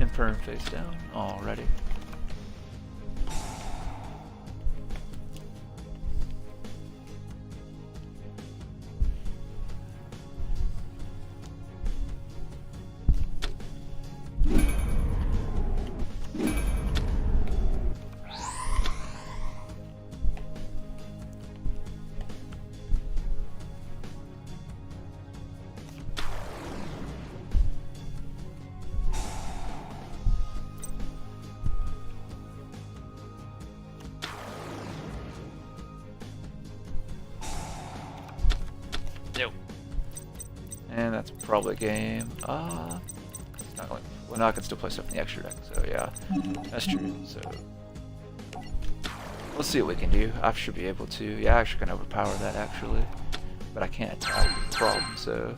Infirm face down already. Nope. And that's probably game. It's not like, well, now I can still play stuff in the extra deck, so yeah, that's true. So let's see what we can do. I should be able to. Yeah, I actually can overpower that actually, but I can't attack. It's a problem. So.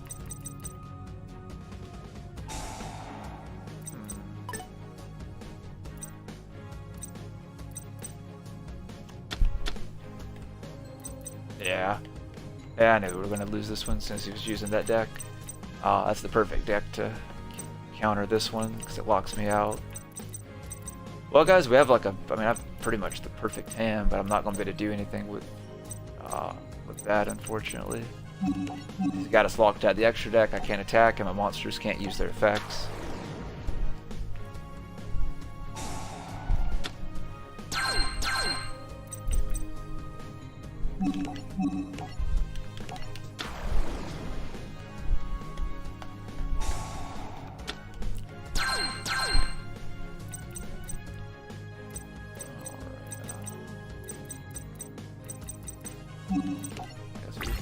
Yeah, I knew we were going to lose this one since he was using that deck. That's the perfect deck to counter this one because it locks me out. Well, guys, we have like I have pretty much the perfect hand, but I'm not going to be able to do anything with that, unfortunately. He's got us locked out the extra deck. I can't attack, and my monsters can't use their effects.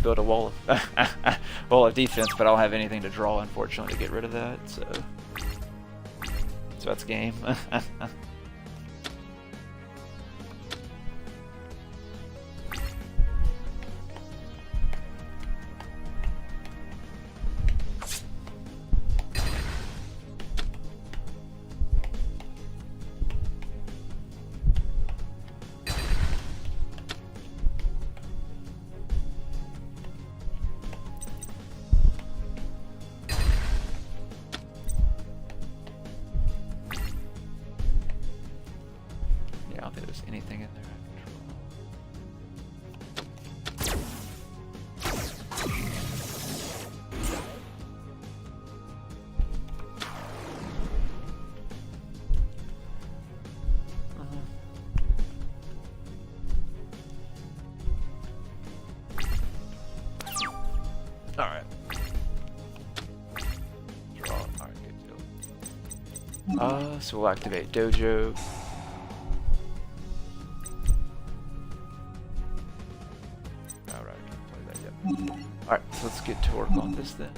Build a wall of defense, but I don't have anything to draw, unfortunately, to get rid of that. So that's game. So we'll activate Dojo. Alright, I can't play that yet. Alright, so let's get to work on this then.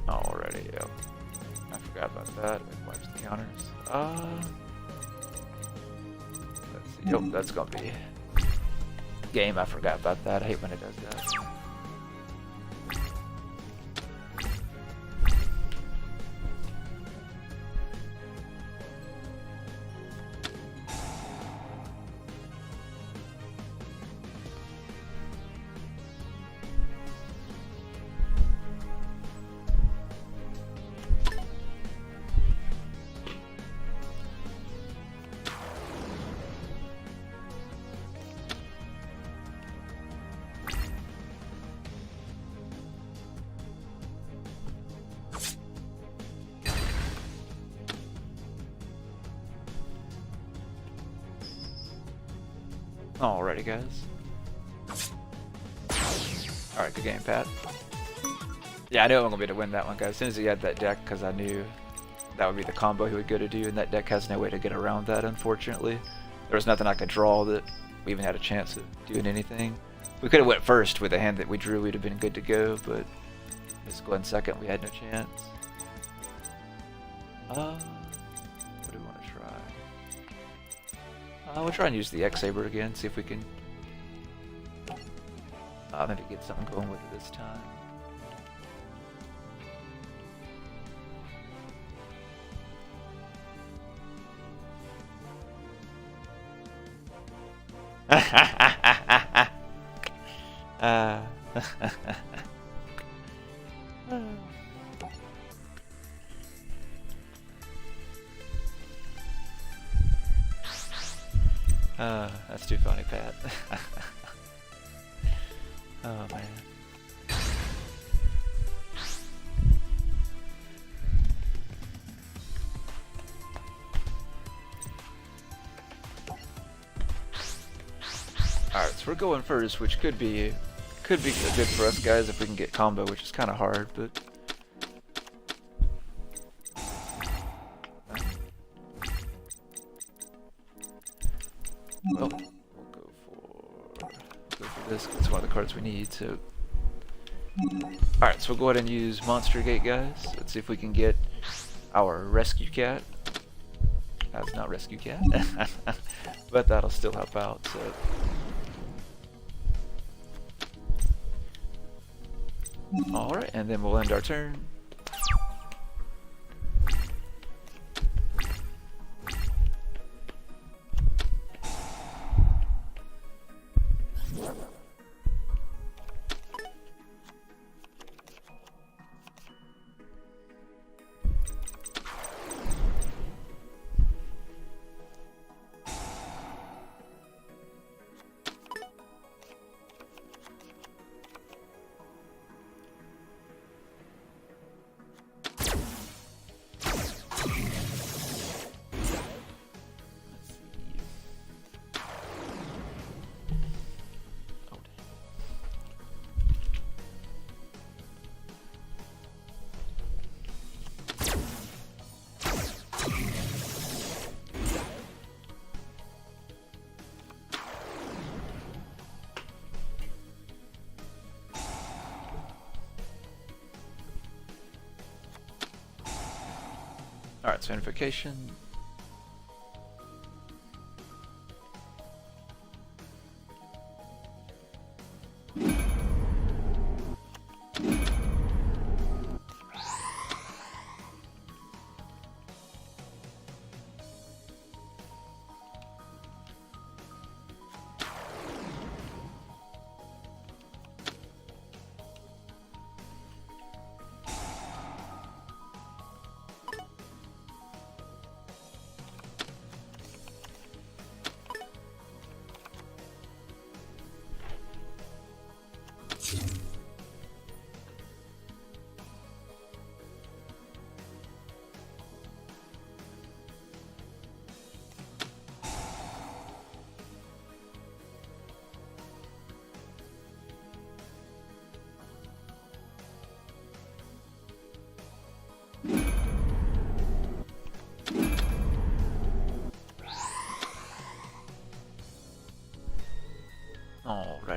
Alrighty, yep. I forgot about that. It wipes the counters. Let's see. Yep, that's gonna be game. I forgot about that. I hate when it does that. Alrighty, guys. Alright, good game, Pat. Yeah, I knew I wasn't going to be able to win that one, guys. As soon as he had that deck, because I knew that would be the combo he would go to do, and that deck has no way to get around that, unfortunately. There was nothing I could draw that we even had a chance of doing anything. We could have went first with the hand that we drew. We'd have been good to go, but just going second, we had no chance. What do we want to try? We'll try and use the X-Saber again, see if we can maybe get something going with it this time. That's too funny, Pat. Oh, man. Alright, so we're going first, which could be good for us guys if we can get combo, which is kind of hard, but well, we'll go for this. It's one of the cards we need. So, alright, so we'll go ahead and use Monster Gate, guys. Let's see if we can get our Rescue Cat. That's not Rescue Cat, but that'll still help out. So. Alright, and then we'll end our turn. Alright, so Unification.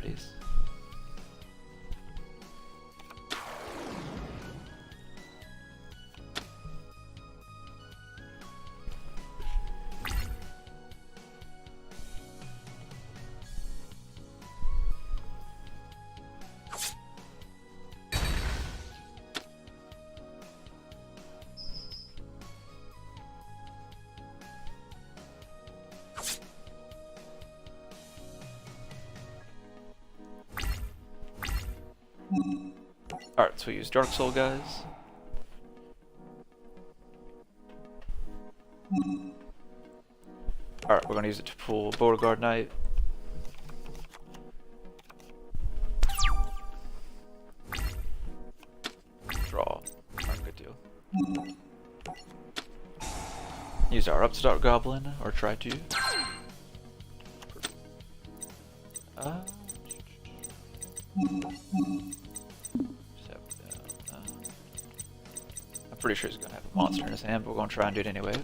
Alrighties. Alright, so we use Dark Soul, guys. Alright, we're gonna use it to pull Beauregard Knight. Draw. Alright, good deal. Use our Upstart Goblin, or try to. I'm pretty sure he's gonna have a monster in his hand, but we're gonna try and do it anyway.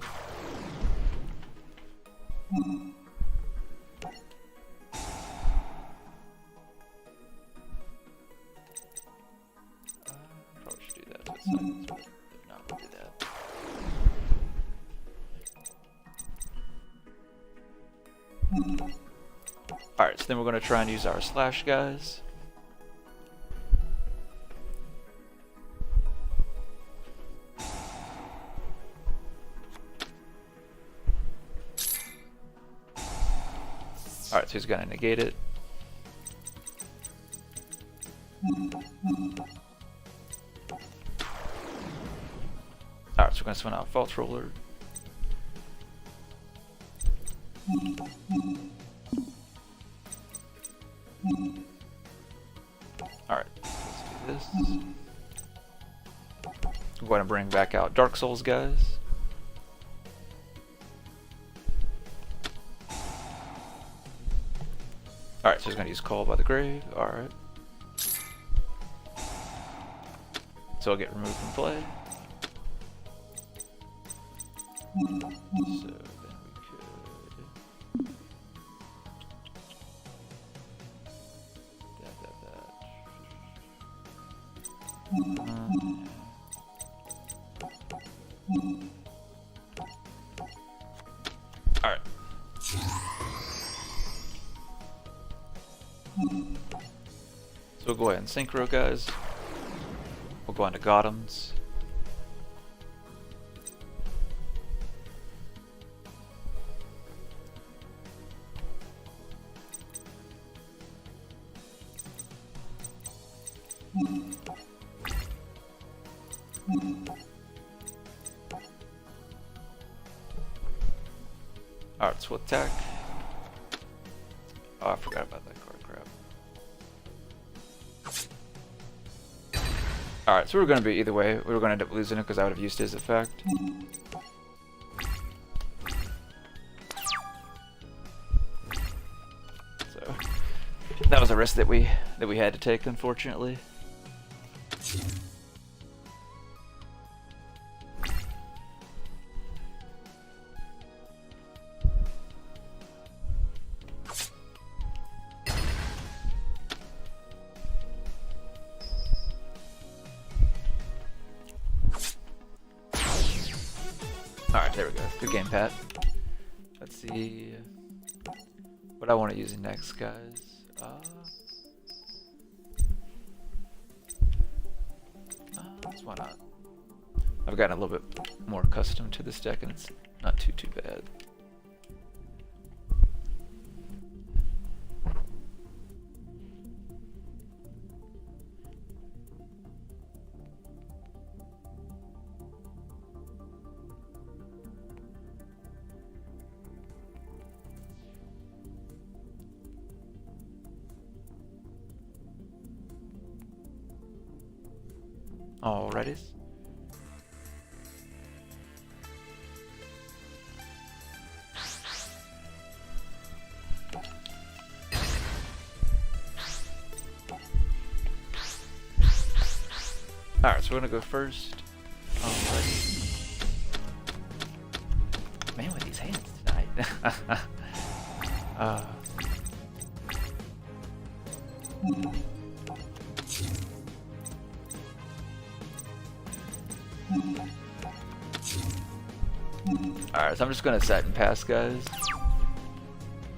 Probably should do that to its seconds, but if not, we'll do that. Alright, so then we're gonna try and use our slash, guys. Alright, so he's gonna negate it. Alright, so we're gonna swing out False Roller. Alright, let's do this. I'm going to bring back out Dark Souls, guys. Alright, so he's going to use Call by the Grave. Alright. So I'll get removed from play. So then we could... Alright. So we'll go ahead and synchro, guys. We'll go into Gothams. Alright, so we'll attack. Oh, I forgot about that card, crap. Alright, so we were going to be either way. We were going to end up losing it because I would have used his effect. So, that was a risk that we had to take, unfortunately. Alright, there we go. Good game, Pat. Let's see what I want to use next, guys. Why not? I've gotten a little bit more accustomed to this deck, and it's not too bad. Alrighty. Alright, so we're gonna go first. Alrighty. Man, with these hands tonight. Alright, so I'm just gonna set and pass, guys.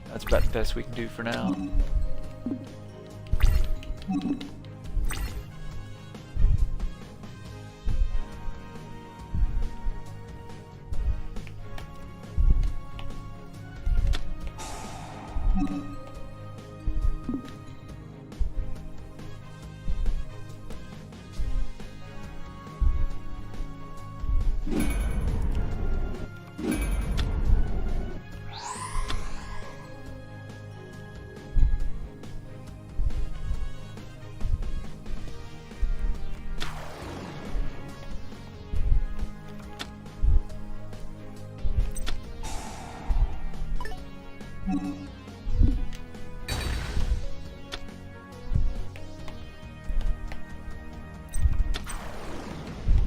That's about the best we can do for now.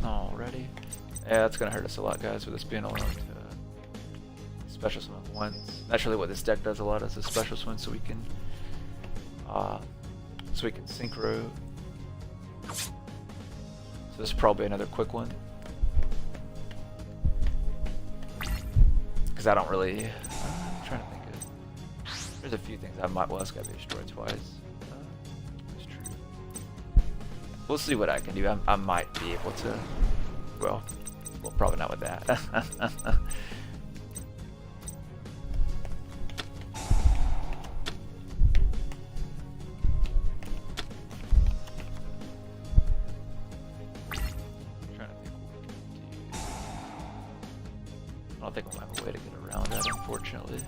Alrighty. Yeah, that's gonna hurt us a lot, guys, with this being alone to special summon once. That's really what this deck does a lot, is a special summon, so we can synchro. So this is probably another quick one, because I don't really. I'm trying to think of. There's a few things I might. Well, it's gotta be destroyed twice. That's true. We'll see what I can do. I might be able to. Well, probably not with that. I don't think we'll have a way to get around that, unfortunately.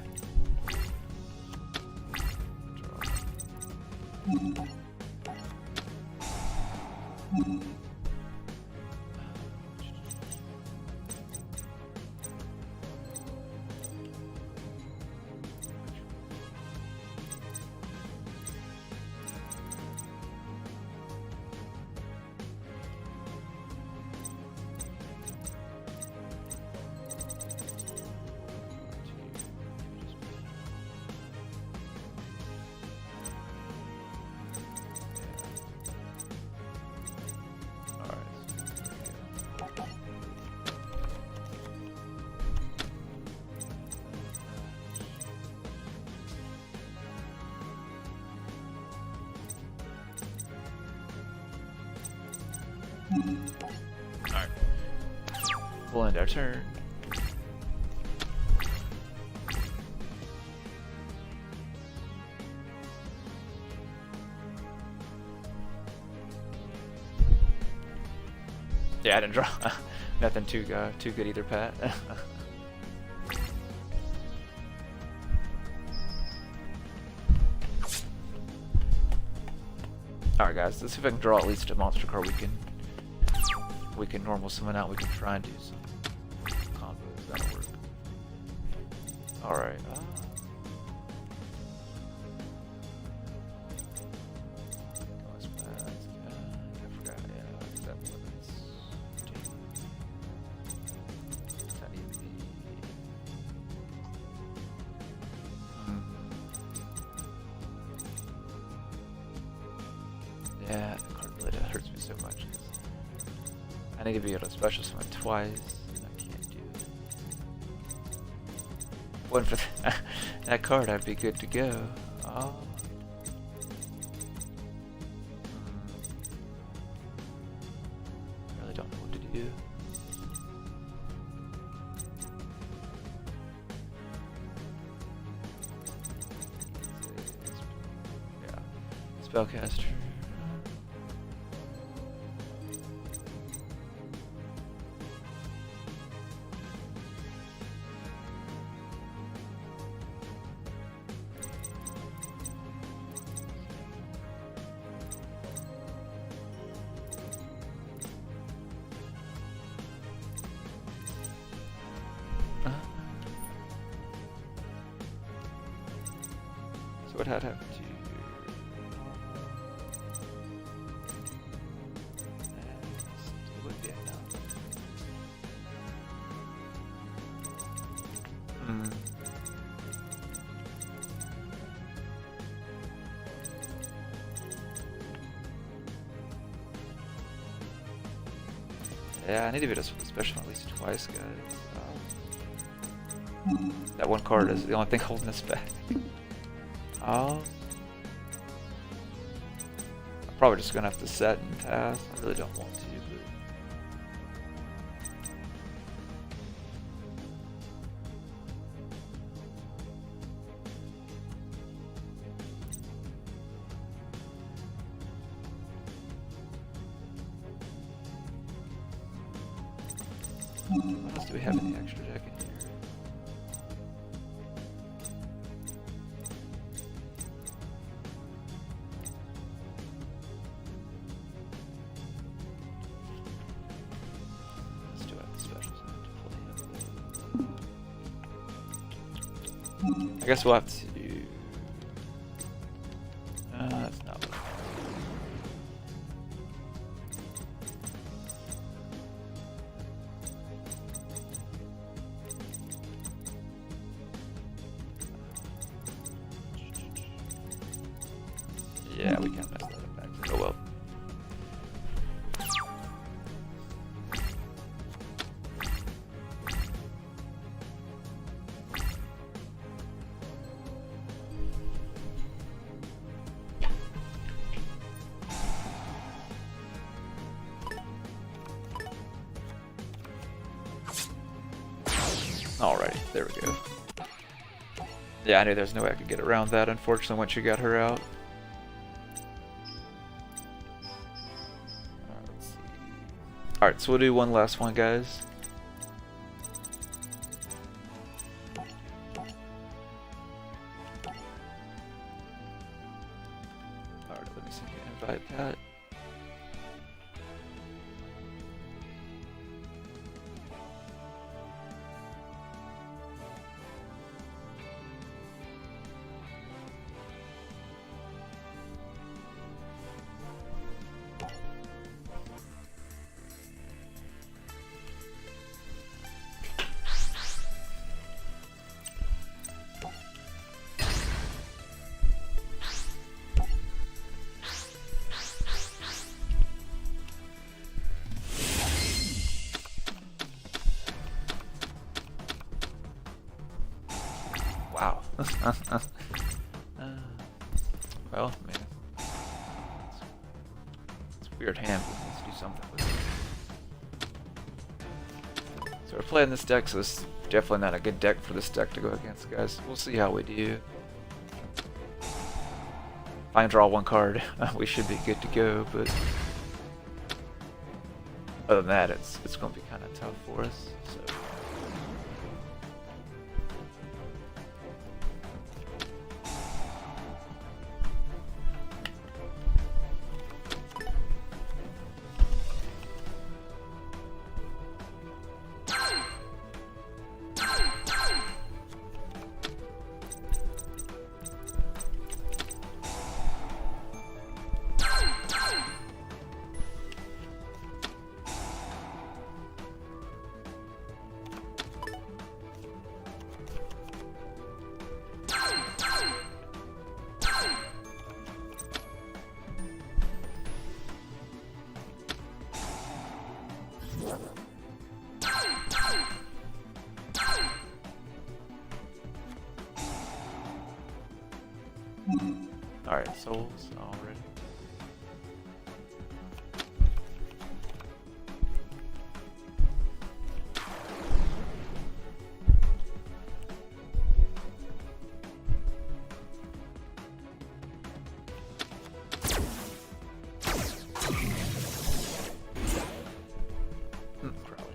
Alright. We'll end our turn. Yeah, I didn't draw nothing too good either, Pat. Alright guys, let's see if I can draw at least a monster card we can normal summon out. We can try and do some combos. That'll work. Alright. I forgot. Yeah, that limits. That needs to be. Yeah, that card really hurts me so much. I need to be able to special summon twice, and I can't do it. One for that card, I'd be good to go. Oh. I really don't know what to do. Yeah, spellcaster. So what had happened to you? It would be enough. Yeah, I need to beat us with a special at least twice, guys. That one card is the only thing holding us back. I'm probably just gonna have to set and pass. I really don't want to, what else do we have in the extra deck in here? Let's do it the specials. I guess we'll have to do... that's not what yeah, we can't mess that up back. Oh well. Alrighty, there we go. Yeah, I knew there's no way I could get around that, unfortunately, once you got her out. Let's see. Alright, so we'll do one last one, guys. Alright, let me send you an invite, Pat. Wow. Well, man. It's a weird hand, but let's do something with it. So we're playing this deck, so this is definitely not a good deck for this deck to go against, guys. We'll see how we do. If I can draw one card, we should be good to go, but other than that, it's going to be kind of tough for us. So. Alright, souls already. Crowley.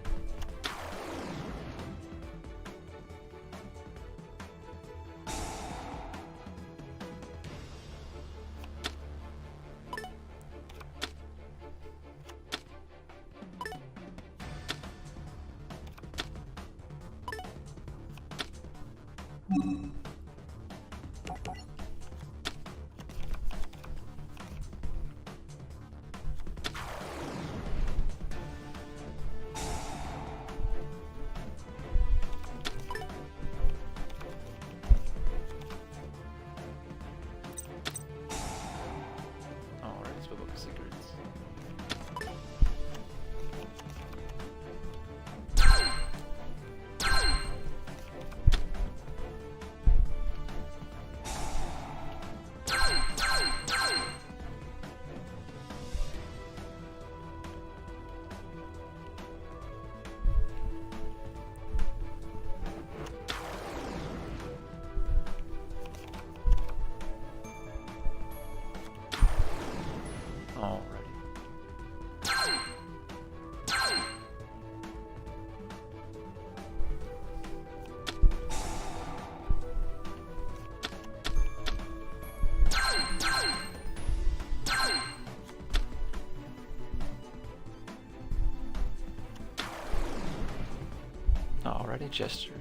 Alrighty, gesture.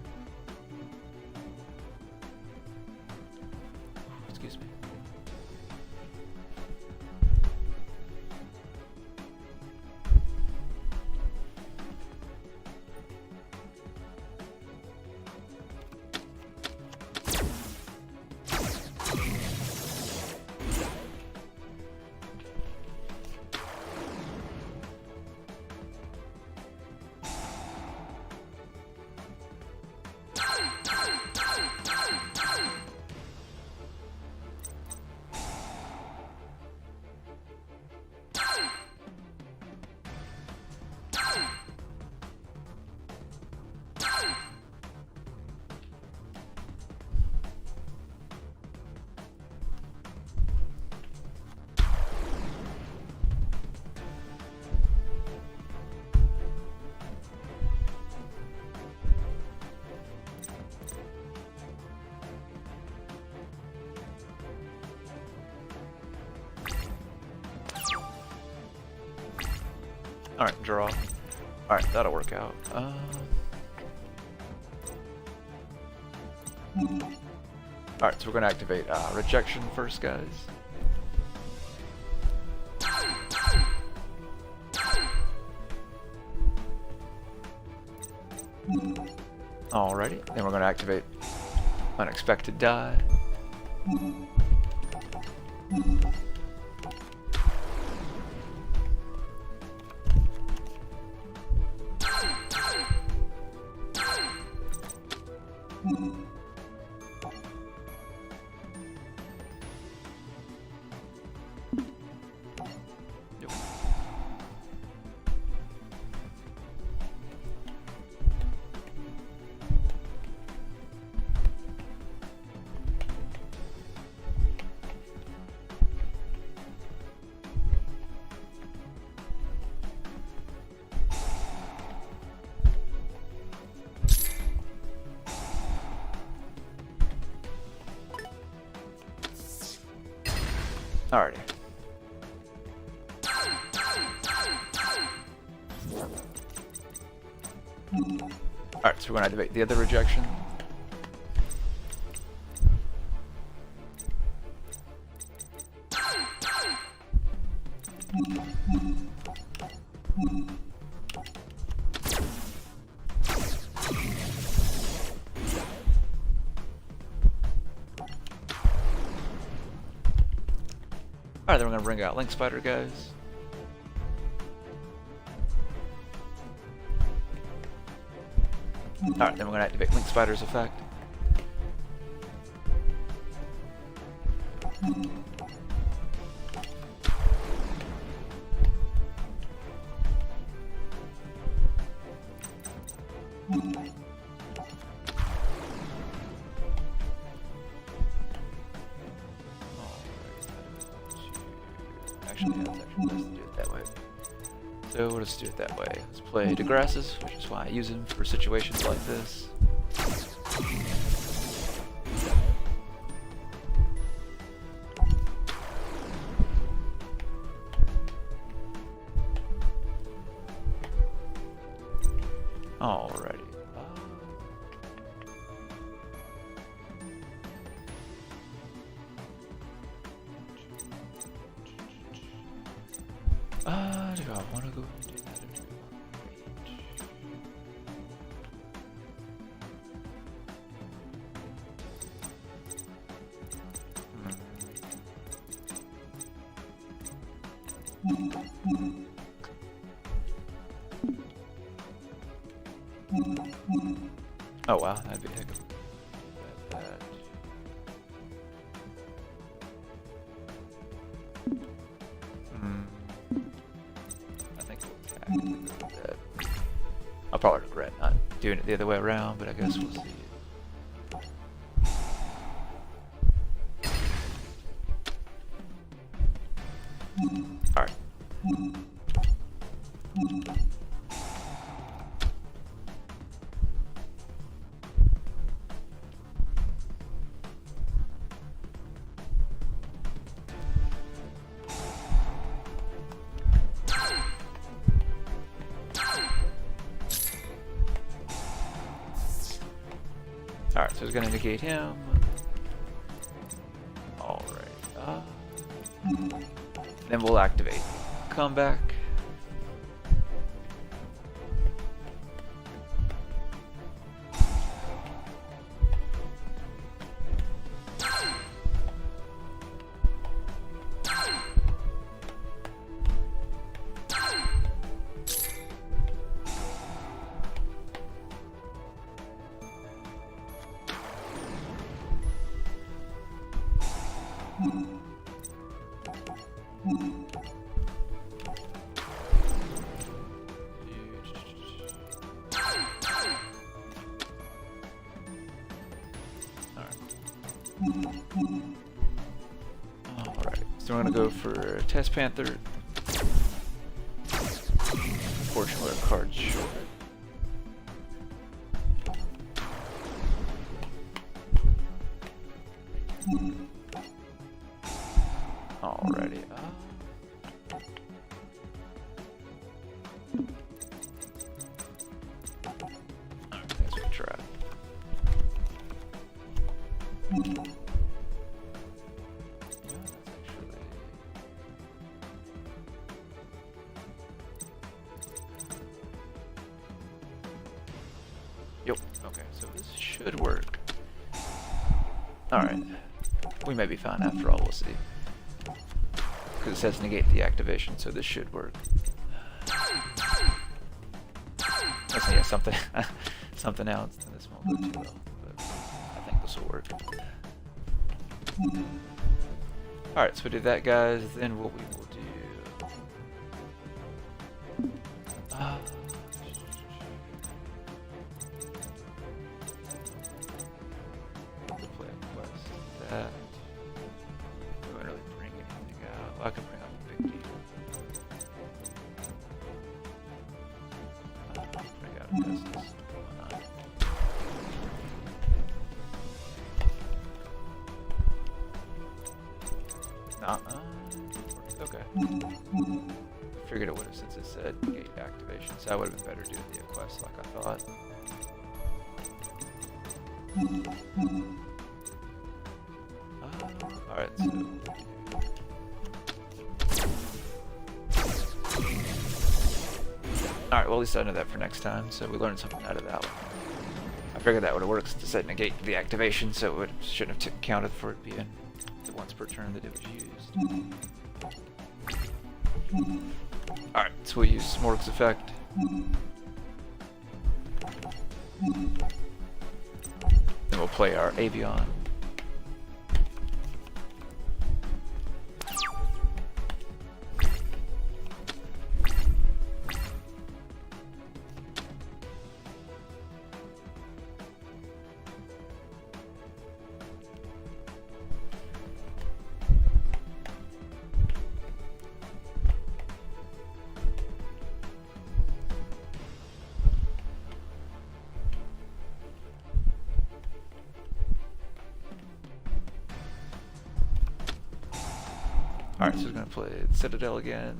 Excuse me. Alright, draw. Alright, that'll work out. Alright, so we're gonna activate rejection first, guys. Alrighty, then we're gonna activate unexpected die. Alrighty. Alright, so we're gonna activate the other rejection. Alright, then we're gonna bring out Link Spider, guys. Alright, then we're gonna activate Link Spider's effect. Actually, yeah, let's do it that way. So we'll just do it that way. Let's play DeGrasses, which is why I use him for situations like this. Alrighty. Do I want to go and do that or do I want to wait? Oh wow, that'd be a heck of that. I think we'll attack that. I'll probably regret not doing it the other way around, but I guess we'll see. Alright. so it's gonna negate him. Alright. Then we'll activate comeback. Alright, so we're gonna go for Test Panther. Unfortunately, our card's short. Alrighty. Alright, let's try. Yep, okay, so this should work. Alright. We may be fine after all, we'll see. Because it says negate the activation, so this should work. Let's see, yeah, something something else, and this won't go too well, but I think this will work. Alright, so we do that, guys, then what we will do... we'll play a quest. That... we won't really bring anything out. Well, I could bring up a big deal. Bring out a business. Why not? Okay. Figured it would have since it said gate activation, so I would have been better doing the quest like I thought. Alright, so... alright, well at least I know that for next time, so we learned something out of that one. I figured that would have worked since it said negate the activation, so it shouldn't have counted for it being the once per turn that it was used. Alright, so we'll use Smorg's effect. Then we'll play our Avion. Alright, so we're gonna play Citadel again.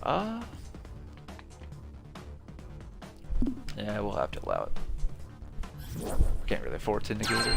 Yeah, we'll have to allow it. Can't really afford to negate it.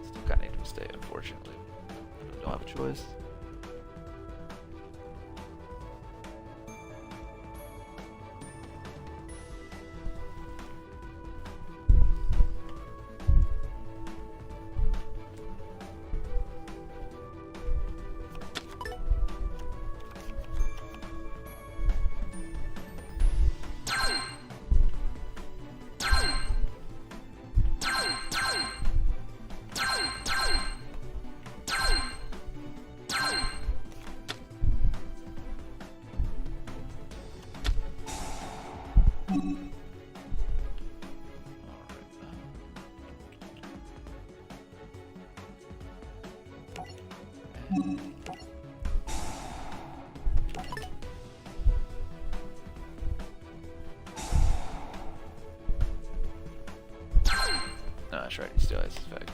Still kinda need to stay, unfortunately. Don't have a choice. That's right, he still has his effect.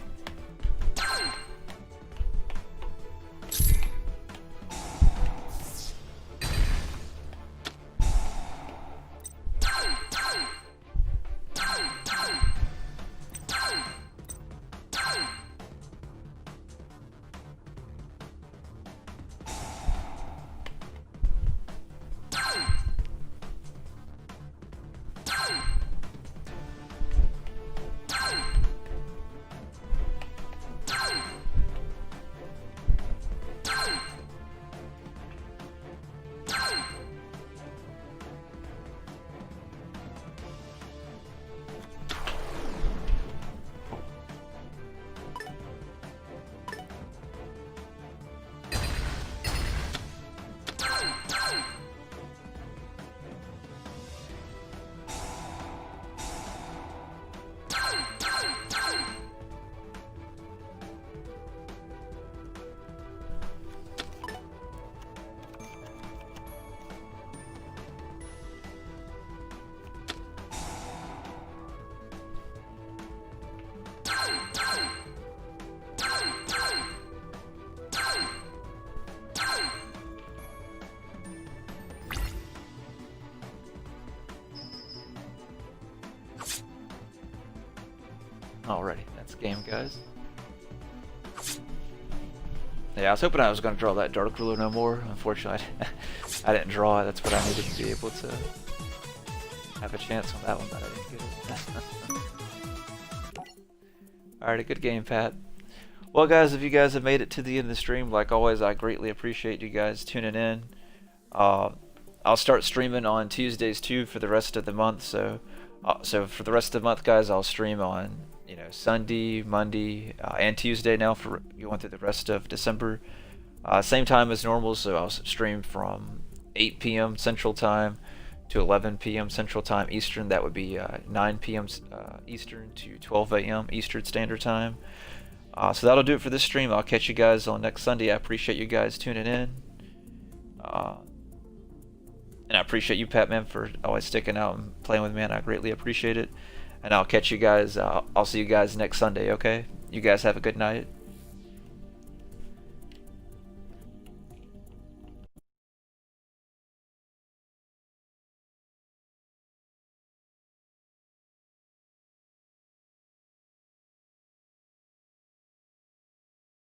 Alrighty, that's game, guys. Yeah, I was hoping I was going to draw that Dark Ruler no more. Unfortunately, I didn't draw it. That's what I needed to be able to have a chance on that one, but I didn't get it. Alrighty, good game, Pat. Well, guys, if you guys have made it to the end of the stream, like always, I greatly appreciate you guys tuning in. I'll start streaming on Tuesdays too for the rest of the month. So for the rest of the month, guys, I'll stream on Sunday, Monday, and Tuesday now for going through the rest of December. Same time as normal, so I'll stream from 8 p.m. Central Time to 11 p.m. Central Time Eastern. That would be 9 p.m. Eastern to 12 a.m. Eastern Standard Time. So that'll do it for this stream. I'll catch you guys on next Sunday. I appreciate you guys tuning in. And I appreciate you, Pat, man, for always sticking out and playing with me, and I greatly appreciate it. And I'll catch you guys, I'll see you guys next Sunday, okay? You guys have a good night.